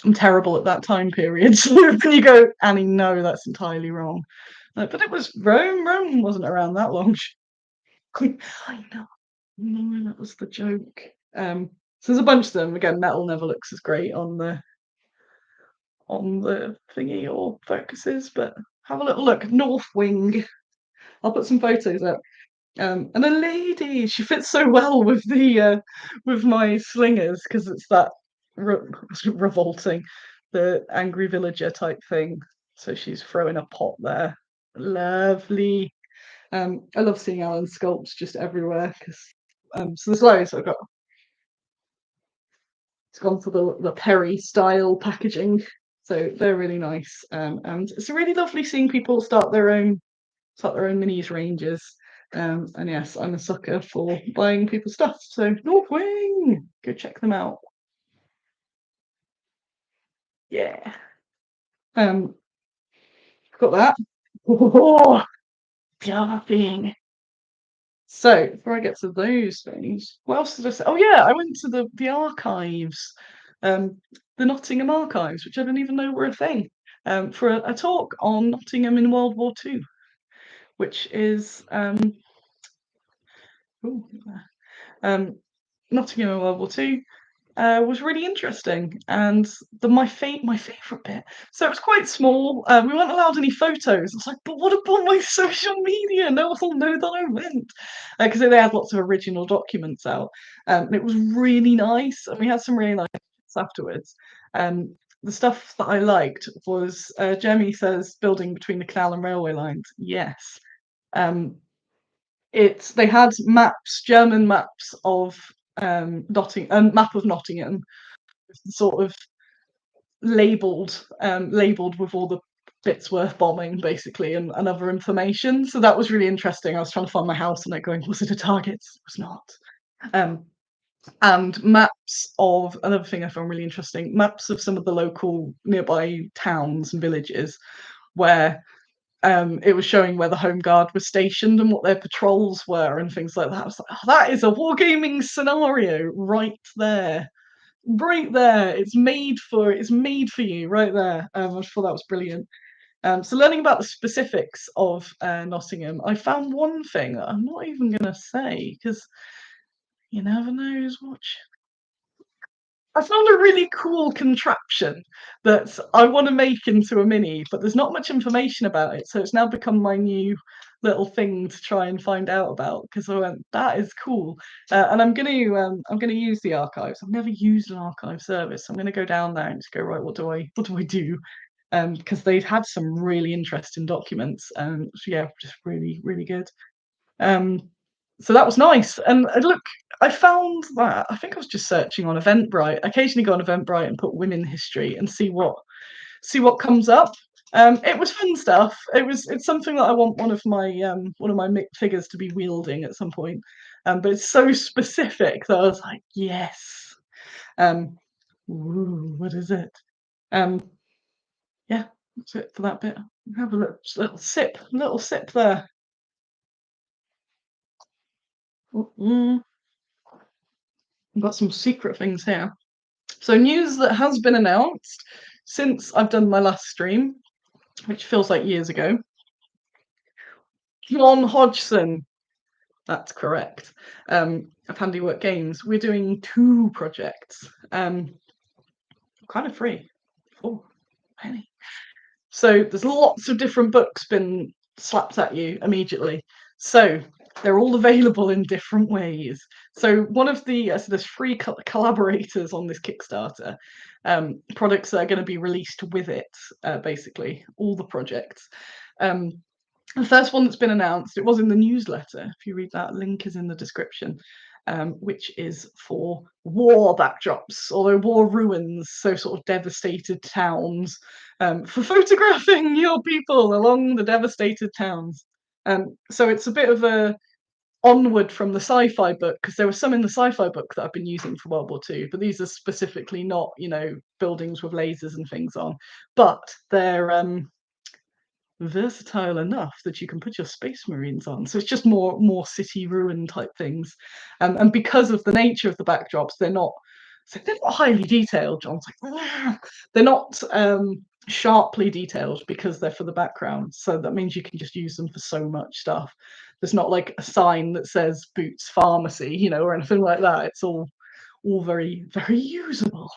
Speaker 1: I'm terrible at that time period. So when you go, Annie, no, that's entirely wrong. But it was Rome. Rome wasn't around that long. I know. No, that was the joke. So there's a bunch of them. Again, metal never looks as great on the thingy or focuses, but have a little look. North Wing. I'll put some photos up. And a lady. She fits so well with my slingers because it's that revolting, the angry villager type thing. So she's throwing a pot there. Lovely. I love seeing Alan sculpts just everywhere because so there's loads. I've got It's gone for the Perry style packaging, so they're really nice. And it's really lovely seeing people start their own minis ranges. And yes, I'm a sucker for buying people's stuff. So Northwing, go check them out. Yeah. Got that. Oh, thing. So before I get to those things, what else did I say? Oh yeah, I went to the archives, um, the Nottingham archives, which I didn't even know were a thing, for a talk on Nottingham in World War II, which is ooh, um, Nottingham in World War II. Was really interesting, and my favorite bit. So it was quite small. We weren't allowed any photos. I was like, but what about my social media? No one will know that I went, because they had lots of original documents out. And it was really nice, and we had some really nice bits afterwards. The stuff that I liked was Jemmy says building between the canal and railway lines. Yes. Um, they had maps, German maps of map of Nottingham, sort of labeled with all the bits worth bombing, basically, and other information. So that was really interesting. I was trying to find my house and going, was it a target? It was not. And maps of another thing I found really interesting, maps of some of the local nearby towns and villages where it was showing where the Home Guard was stationed and what their patrols were and things like that. I was like, oh, that is a wargaming scenario right there. Right there. It's made for you right there. I just thought that was brilliant. So learning about the specifics of Nottingham, I found one thing that I'm not even gonna say because you never know who's watching. I found a really cool contraption that I want to make into a mini, but there's not much information about it. So it's now become my new little thing to try and find out about because I went, that is cool. And I'm gonna use the archives. I've never used an archive service. I'm gonna go down there and just go, right, what do I do? Because they've had some really interesting documents. So yeah, just really, really good. Um, so that was nice. And look, I found that I think I was just searching on Eventbrite. I occasionally go on Eventbrite and put women history and see what comes up. It was fun stuff. It's something that I want one of my figures to be wielding at some point. But it's so specific that I was like, yes. Um, ooh, what is it? Um, yeah, that's it for that bit. Have a little sip there. Mm, I've got some secret things here. So news that has been announced since I've done my last stream, which feels like years ago. John Hodgson, that's correct. Of Handiwork Games. We're doing 2 projects. Kind of free. Oh, penny. So there's lots of different books been slapped at you immediately. So they're all available in different ways. So one of the so there's three collaborators on this Kickstarter, products that are going to be released with it, basically all the projects. The first one that's been announced, it was in the newsletter. If you read that, link is in the description, which is for war backdrops, although war ruins, so sort of devastated towns, for photographing your people along the devastated towns. So it's a bit of a onward from the sci-fi book, because there were some in the sci-fi book that I've been using for World War II, but these are specifically not, buildings with lasers and things on, but they're versatile enough that you can put your space marines on. So it's just more city ruin type things, and because of the nature of the backdrops, they're not highly detailed. John's like, they're not sharply detailed because they're for the background. So that means you can just use them for so much stuff. There's not like a sign that says Boots Pharmacy, or anything like that. It's all very, very usable.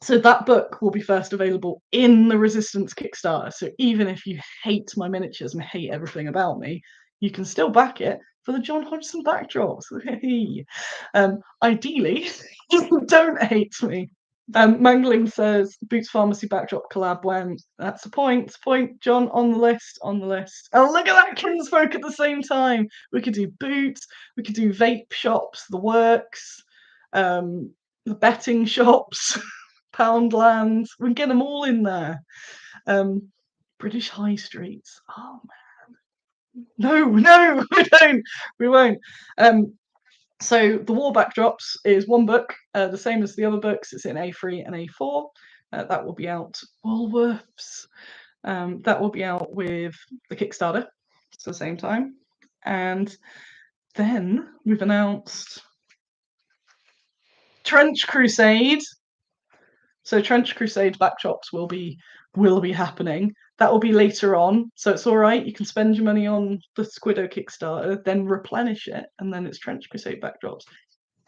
Speaker 1: So that book will be first available in the Resistance Kickstarter. So even if you hate my miniatures and hate everything about me, you can still back it for the John Hodgson backdrops. Ideally, don't hate me. Mangling says Boots Pharmacy backdrop collab when. That's a point. John, on the list. Oh, look at that kinsfolk at the same time. We could do Boots. We could do vape shops, the works, the betting shops. Poundland, we can get them all in there. British high streets. Oh man, no, we won't. So the war backdrops is one book, the same as the other books. It's in A3 and A4. That will be out Woolworths. That will be out with the Kickstarter at the same time, and then we've announced Trench Crusade. So Trench Crusade backdrops will be happening. That will be later on, so it's all right. You can spend your money on the Squiddo Kickstarter, then replenish it, and then it's Trench Crusade backdrops.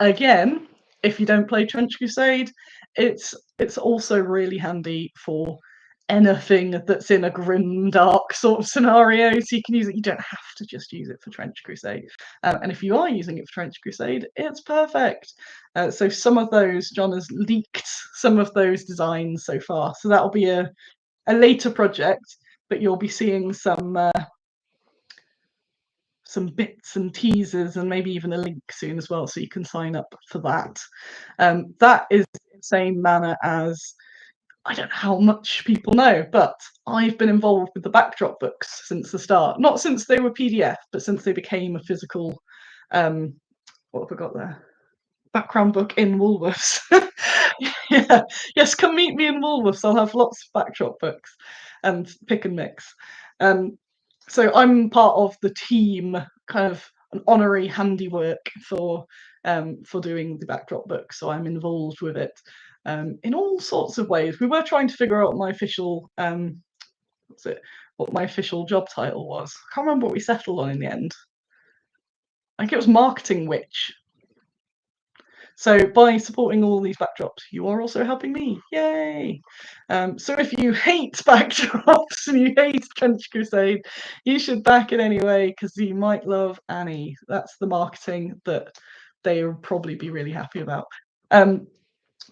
Speaker 1: Again, if you don't play Trench Crusade, it's also really handy for anything that's in a grim, dark sort of scenario. So you can use it. You don't have to just use it for Trench Crusade. And if you are using it for Trench Crusade, it's perfect. So some of those, John has leaked some of those designs so far. So that'll be a later project, but you'll be seeing some bits and teasers and maybe even a link soon as well, so you can sign up for that. That is the same manner as, I don't know how much people know, but I've been involved with the backdrop books since the start. Not since they were PDF, but since they became a physical, what have I got there? Background book in Woolworths. Yeah. Yes, come meet me in Woolworths. I'll have lots of backdrop books and pick and mix. So I'm part of the team, kind of an honorary handiwork for doing the backdrop book. So I'm involved with it in all sorts of ways. We were trying to figure out my official what my official job title was. I can't remember what we settled on in the end. I think it was marketing witch. So by supporting all these backdrops, you are also helping me. Yay! So if you hate backdrops and you hate Trench Crusade, you should back it anyway, because you might love Annie. That's the marketing that they will probably be really happy about.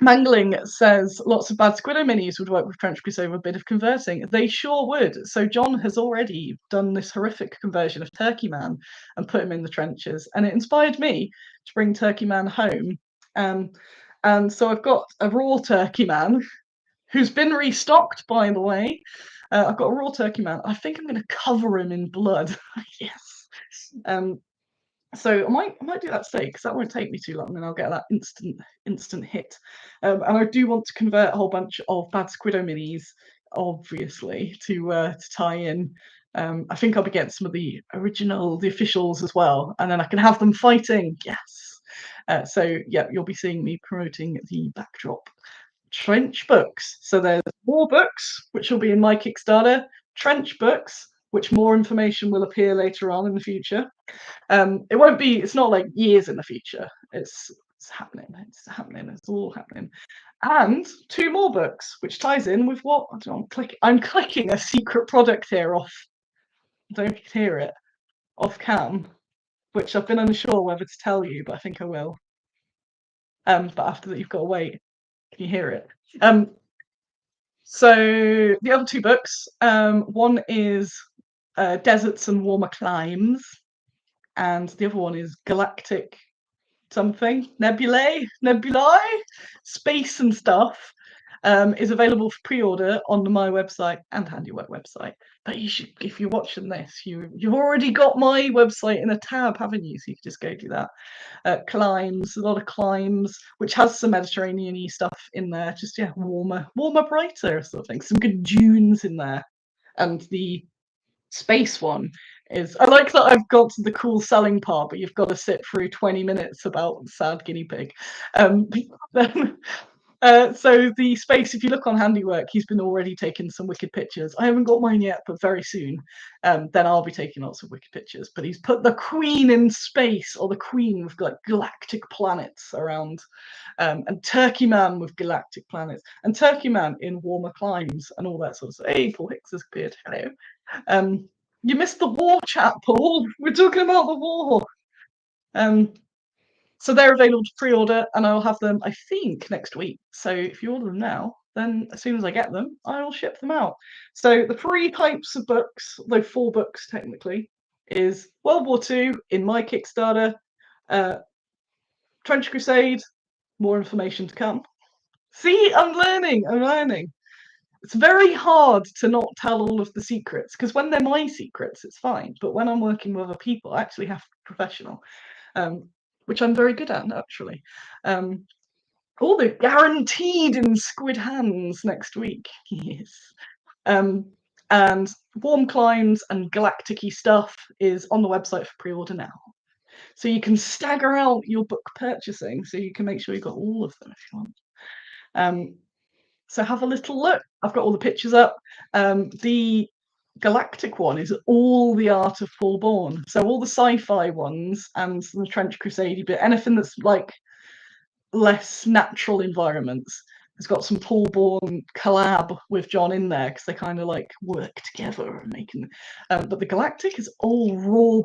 Speaker 1: Mangling says lots of bad Squiddo minis would work with Trench Crusade with a bit of converting. They sure would. So John has already done this horrific conversion of Turkey Man and put him in the trenches, and it inspired me to bring Turkey Man home. And so I've got a raw Turkey Man who's been restocked, by the way. I've got a raw Turkey Man. I think I'm going to cover him in blood. Yes. So I might do that today, because that won't take me too long, and I'll get that instant hit. And I do want to convert a whole bunch of bad Squiddo minis, obviously, to tie in. I think I'll be getting some of the officials as well, and then I can have them fighting. Yes. So yeah, you'll be seeing me promoting the backdrop trench books. So there's war books, which will be in my Kickstarter, trench books, which more information will appear later on in the future. It won't be, it's not like years in the future. It's happening. It's all happening. And 2 more books, which ties in with what? I don't know, I'm clicking a secret product here off I don't know if you can hear it off cam, which I've been unsure whether to tell you, but I think I will. But after that, you've got to wait. Can you hear it? So the other two books, one is Deserts and Warmer Climes, and the other one is Galactic something nebulae, space and stuff. Is available for pre-order on my website and Handiwork website. But you should, if you're watching this, you've already got my website in a tab, haven't you? So you can just go do that. Climbs, a lot of climbs, which has some Mediterranean-y stuff in there. Just yeah, warmer, brighter sort of thing. Some good dunes in there, and the space one is. I like that I've got to the cool selling part, but you've got to sit through 20 minutes about sad guinea pig. Then so the space, if you look on Handiwork, he's been already taking some wicked pictures. I haven't got mine yet, but very soon. Then I'll be taking lots of wicked pictures. But he's put the Queen in space, or the Queen with like galactic planets around, and Turkey Man with galactic planets, and Turkey Man in warmer climes and all that sort of stuff. Hey, Paul Hicks has appeared. Hello. You missed the war chat, Paul. We're talking about the war. Um, so they're available to pre-order, and I'll have them, I think, next week. So if you order them now, then as soon as I get them, I will ship them out. So the three types of books, though 4 books technically, is World War II in my Kickstarter, uh, Trench Crusade, more information to come. See, I'm learning. It's very hard to not tell all of the secrets, because when they're my secrets, it's fine. But when I'm working with other people, I actually have to be professional. Which I'm very good at, naturally. All they're guaranteed in squid hands next week. Yes. And Warm Climes and Galactic-y stuff is on the website for pre-order now. So you can stagger out your book purchasing, so you can make sure you've got all of them if you want. So have a little look. I've got all the pictures up. The Galactic one is all the art of Paul Bourne. So all the sci-fi ones and the Trench Crusade bit, anything that's like less natural environments, has got some Paul Bourne collab with John in there, because they kind of like work together and making. But the Galactic is all raw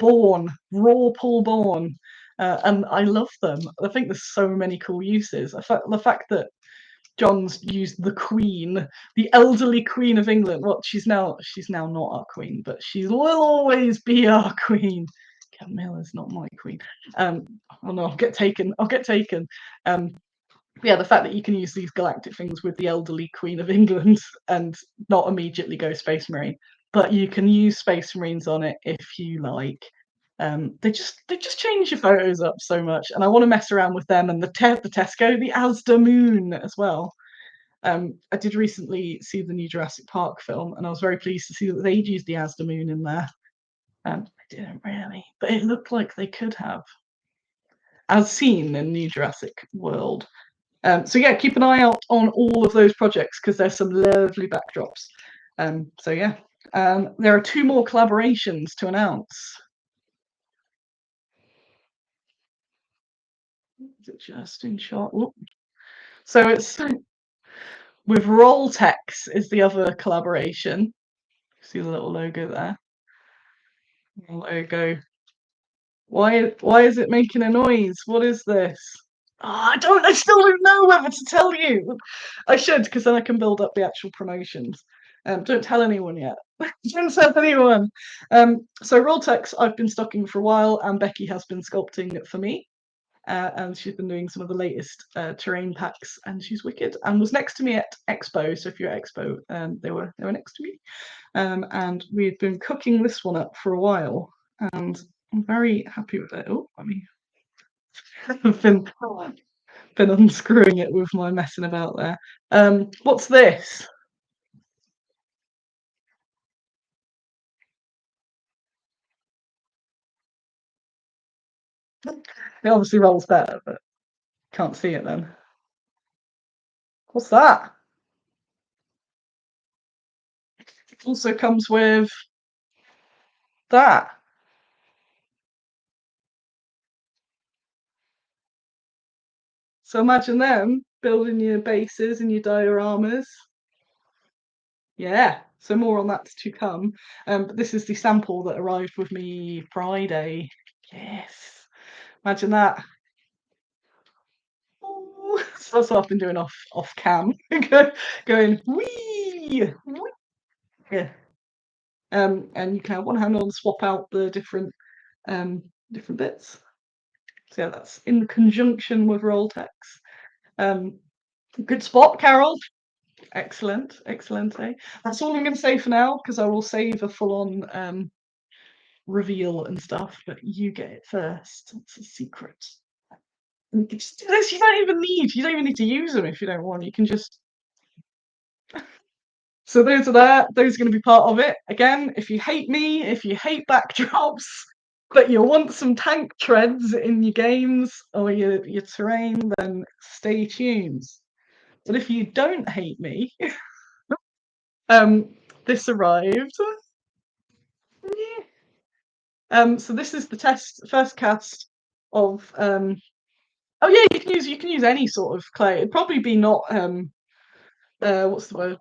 Speaker 1: Paul Bourne, and I love them. I think there's so many cool uses. The fact that John's used the Queen, the elderly Queen of England. Well, she's now not our Queen, but she will always be our Queen. Camilla's not my Queen. Oh no, I'll get taken. Yeah, the fact that you can use these galactic things with the elderly Queen of England and not immediately go Space Marine, but you can use Space Marines on it if you like. They just change your photos up so much, and I want to mess around with them and the Tesco, the Asda Moon as well. I did recently see the new Jurassic Park film, and I was very pleased to see that they'd used the Asda Moon in there. I didn't really, but it looked like they could have, as seen in New Jurassic World. So yeah, keep an eye out on all of those projects, because there's some lovely backdrops. So yeah, there are 2 more collaborations to announce. Is it just in shot? Ooh. So it's with Rolltex is the other collaboration. See the little logo there. Logo. Why is it making a noise? What is this? Oh, I still don't know whether to tell you. I should, because then I can build up the actual promotions. Don't tell anyone yet. Don't tell anyone. So Rolltex I've been stocking for a while, and Becky has been sculpting it for me. And she's been doing some of the latest terrain packs, and she's wicked. And was next to me at Expo. So if you're at Expo, they were next to me. And we'd been cooking this one up for a while, and I'm very happy with it. Oh, I mean, I've been unscrewing it with my messing about there. What's this? It obviously rolls better, but can't see it then. What's that? It also comes with that. So imagine them building your bases and your dioramas. Yeah, so more on that to come. But this is the sample that arrived with me Friday. Yes, imagine that. Ooh, so that's what I've been doing off cam, going wee, wee. Yeah. And you can have one hand on, swap out the um different bits. So yeah, that's in conjunction with roll text. Um, good spot, Carol. Excellent, excellent. Eh? That's all I'm going to say for now because I will save a full-on reveal and stuff. But you get it first. It's a secret. And you can just do this. You don't even need. You don't even need to use them if you don't want. You can just. So those are there. Those are going to be part of it. Again, if you hate me, if you hate backdrops, but you want some tank treads in your games or your terrain, then stay tuned. But if you don't hate me, um, this arrived. So this is the first cast of oh yeah, you can use any sort of clay. It'd probably be not what's the word?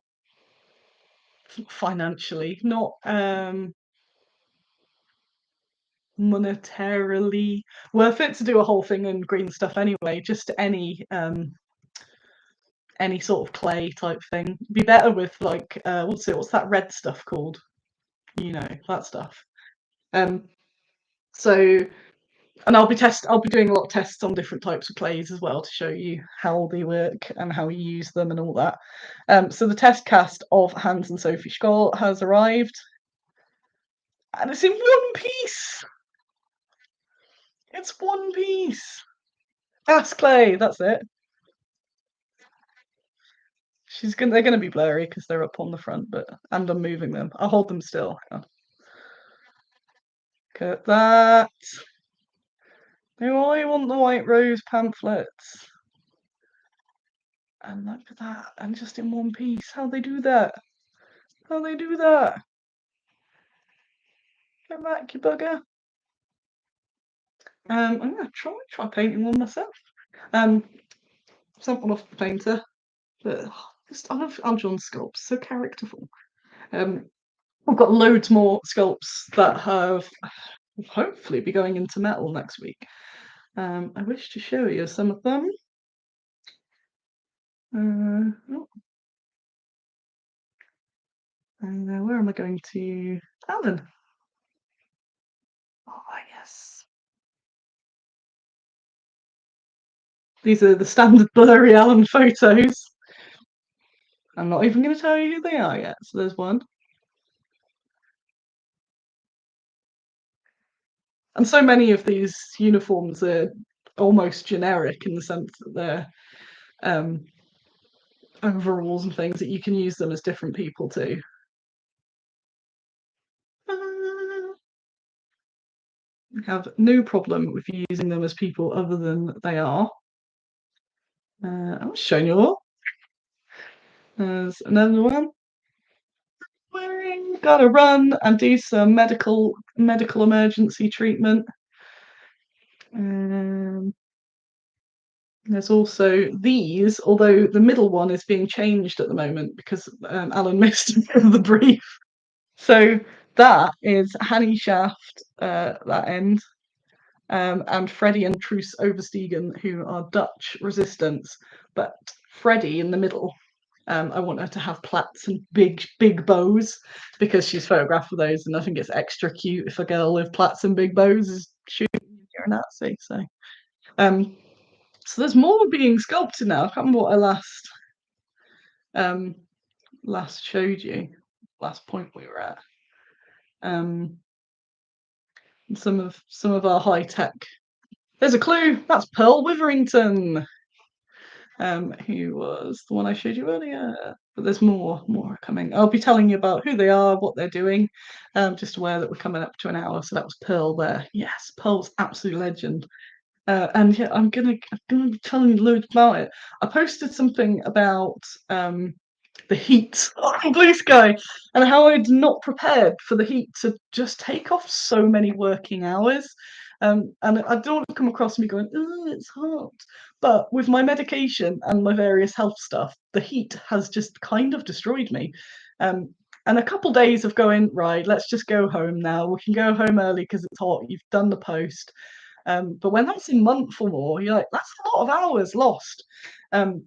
Speaker 1: Financially, not monetarily worth it to do a whole thing in green stuff anyway. Just any sort of clay type thing. Be better with like what's that red stuff called? You know, that stuff. Um so and I'll be doing a lot of tests on different types of clays as well to show you how they work and how you use them and all that. So the test cast of Hans and Sophie Scholl has arrived, and it's in one piece. It's one piece. That's clay. That's it. They're gonna be blurry because they're up on the front, and I'm moving them. I'll hold them still. Look at that. Do I want the white rose pamphlets? And look at that. And just in one piece. How they do that? How they do that? Get back, you bugger. I'm gonna try painting one myself. Sent one off the painter, but I love Algernon sculpts, so characterful. I've got loads more sculpts that have hopefully be going into metal next week. I wish to show you some of them. Oh, and where am I going to? Alan. Oh yes. These are the standard blurry Alan photos. I'm not even going to tell you who they are yet. So there's one. And so many of these uniforms are almost generic in the sense that they're overalls and things that you can use them as different people too. Have no problem with using them as people other than they are. I'm showing you all. There's another one. Gotta run and do some medical emergency treatment. There's also these, although the middle one is being changed at the moment because Alan missed the brief. So that is Hanny Shaft, that end, and Freddie and Truus Overstegen, who are Dutch resistance. But Freddie in the middle, I want her to have plaits and big bows because she's photographed with those, and I think it's extra cute if a girl with plaits and big bows is shooting you're a Nazi. So there's more being sculpted now. I can't remember what I last showed you, last point we were at. Some of our high tech. There's a clue. That's Pearl Witherington, who was the one I showed you earlier. But there's more coming. I'll be telling you about who they are, what they're doing. Just aware that we're coming up to an hour. So that was Pearl there. Yes, Pearl's absolute legend. And yeah, I'm gonna be telling you loads about it. I posted something about the heat on Blue Sky and how I'd not prepared for the heat to just take off so many working hours. And I don't want to come across me going, oh, it's hot. But with my medication and my various health stuff, the heat has just kind of destroyed me. And a couple days of going, right, let's just go home now. We can go home early because it's hot. You've done the post. But when that's a month or more, you're like, that's a lot of hours lost. Um,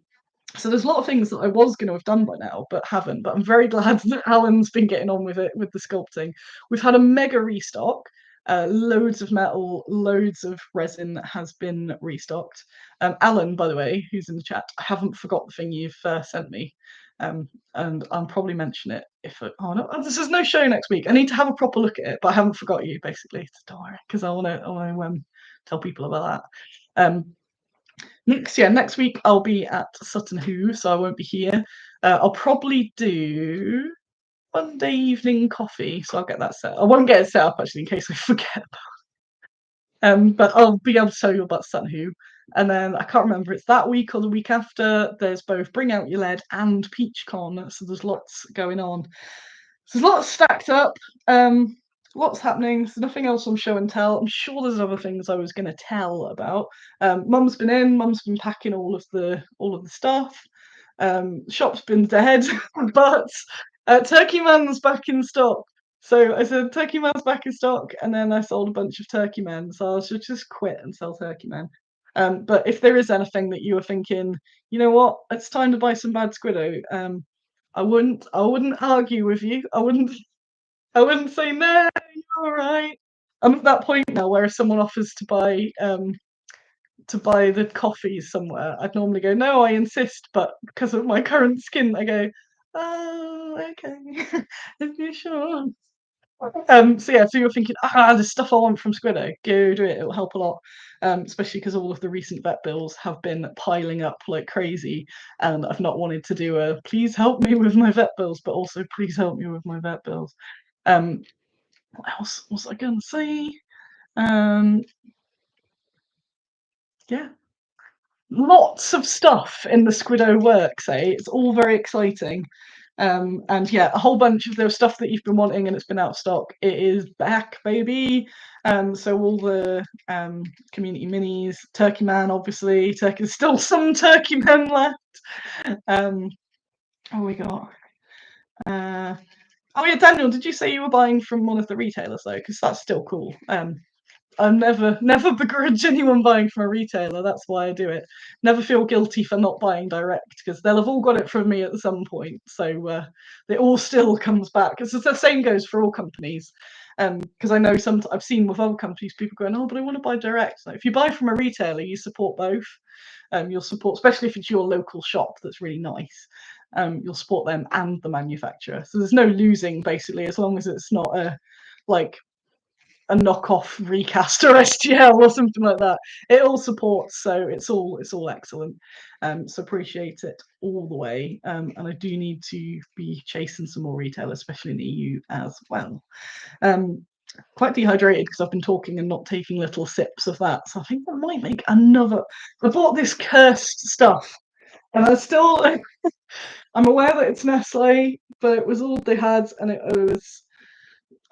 Speaker 1: so there's a lot of things that I was going to have done by now, but haven't. But I'm very glad that Alan's been getting on with it, with the sculpting. We've had a mega restock. Loads of metal, loads of resin has been restocked. Alan, by the way, who's in the chat, I haven't forgot the thing you've sent me. And I'll probably mention it if oh no, this is no show next week. I need to have a proper look at it, but I haven't forgot you basically. Don't worry, because I want to tell people about that. Next week I'll be at Sutton Hoo, so I won't be here. I'll probably do Monday evening coffee, so I'll get that set. I won't get it set up actually in case I forget. But I'll be able to tell you about Sutton Hoo. And then I can't remember it's that week or the week after. There's both Bring Out Your Lead and PeachCon, so there's lots going on. So there's lots stacked up. Lots happening. There's nothing else on show and tell. I'm sure there's other things I was going to tell about. Mum's been packing all of the stuff. Shop's been dead, but Turkey Man's back in stock. So I said Turkey Man's back in stock, and then I sold a bunch of Turkey Men. So I should just quit and sell Turkey Men. But if there is anything that you were thinking, you know what, it's time to buy some bad Squiddo. I wouldn't argue with you. I wouldn't say no, you're all right. I'm at that point now where if someone offers to buy the coffees somewhere, I'd normally go, no, I insist, but because of my current skin, I go, oh, okay, if you're sure. So yeah, so you're thinking, the stuff I want from Squiddo, go do it, it'll help a lot. Especially because all of the recent vet bills have been piling up like crazy, and I've not wanted to do a please help me with my vet bills, but also please help me with my vet bills. What else was I going to say? Yeah, lots of stuff in the Squiddo works, eh? It's all very exciting. And yeah, a whole bunch of the stuff that you've been wanting and it's been out of stock. It is back, baby. So all the community minis, Turkey Man, obviously. There's still some Turkey Men left. What we got? Oh yeah, Daniel, did you say you were buying from one of the retailers though? Because that's still cool. I never begrudge anyone buying from a retailer. That's why I do it. Never feel guilty for not buying direct because they'll have all got it from me at some point. So it all still comes back. It's the same goes for all companies. Because I know I've seen with other companies people going, oh, but I want to buy direct. So if you buy from a retailer, you support both. You'll support, especially if it's your local shop that's really nice. You'll support them and the manufacturer. So there's no losing basically, as long as it's not a knockoff recast or STL or something like that. It all supports, so it's all excellent. So appreciate it all the way. And I do need to be chasing some more retail, especially in the EU as well. Quite dehydrated because I've been talking and not taking little sips of that. So I think I might make another. I bought this cursed stuff, and I still. I'm aware that it's Nestle, but it was all they had, and it was.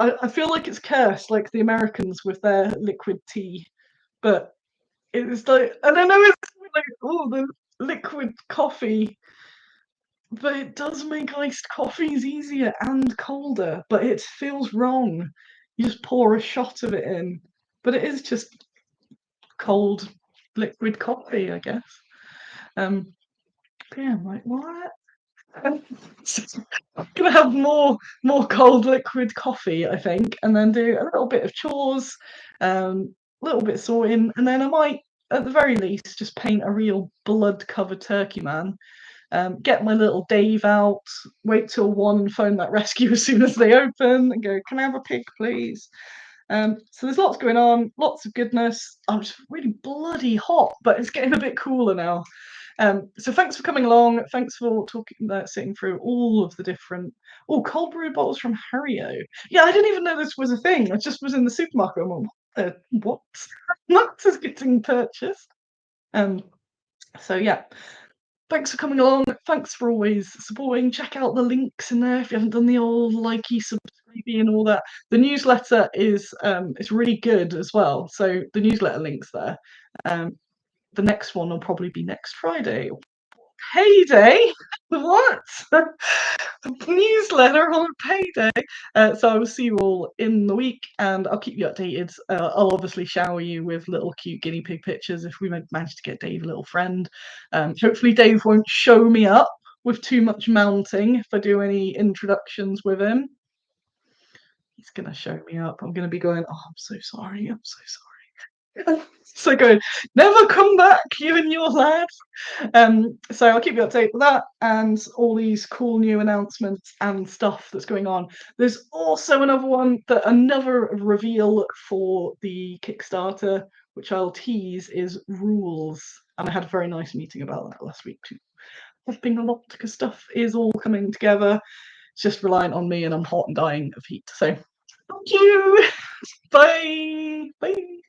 Speaker 1: I feel like it's cursed, like the Americans with their liquid tea, but it's like I don't know, it's like the liquid coffee, but it does make iced coffees easier and colder, but it feels wrong. You just pour a shot of it in, but it is just cold liquid coffee, I guess. Yeah, I'm like, what? I'm gonna have more cold liquid coffee, I think, and then do a little bit of chores, a little bit of sorting, and then I might, at the very least, just paint a real blood-covered Turkey Man. Get my little Dave out, wait till one, phone that rescue as soon as they open, and go, can I have a pig, please? So there's lots going on, lots of goodness. I'm just really bloody hot, but it's getting a bit cooler now. So thanks for coming along. Thanks for sitting through all of the different. Oh, cold brew bottles from Harrio. Yeah, I didn't even know this was a thing. I just was in the supermarket. I'm like, what? What is getting purchased? So yeah, thanks for coming along. Thanks for always supporting. Check out the links in there if you haven't done the old likey, subscribe TV and all that. The newsletter is it's really good as well. So the newsletter link's there. The next one will probably be next Friday. Payday? What? Newsletter on payday. So I will see you all in the week, and I'll keep you updated. I'll obviously shower you with little cute guinea pig pictures if we manage to get Dave a little friend. Hopefully Dave won't show me up with too much mounting if I do any introductions with him. He's gonna show me up. I'm gonna be going, oh, I'm so sorry, I'm so sorry. So good. Never come back, you and your lads. So I'll keep you updated with that and all these cool new announcements and stuff that's going on. There's also another reveal for the Kickstarter, which I'll tease, is rules. And I had a very nice meeting about that last week too. Helping a lot because stuff is all coming together. It's just reliant on me, and I'm hot and dying of heat. So thank you. Bye. Bye.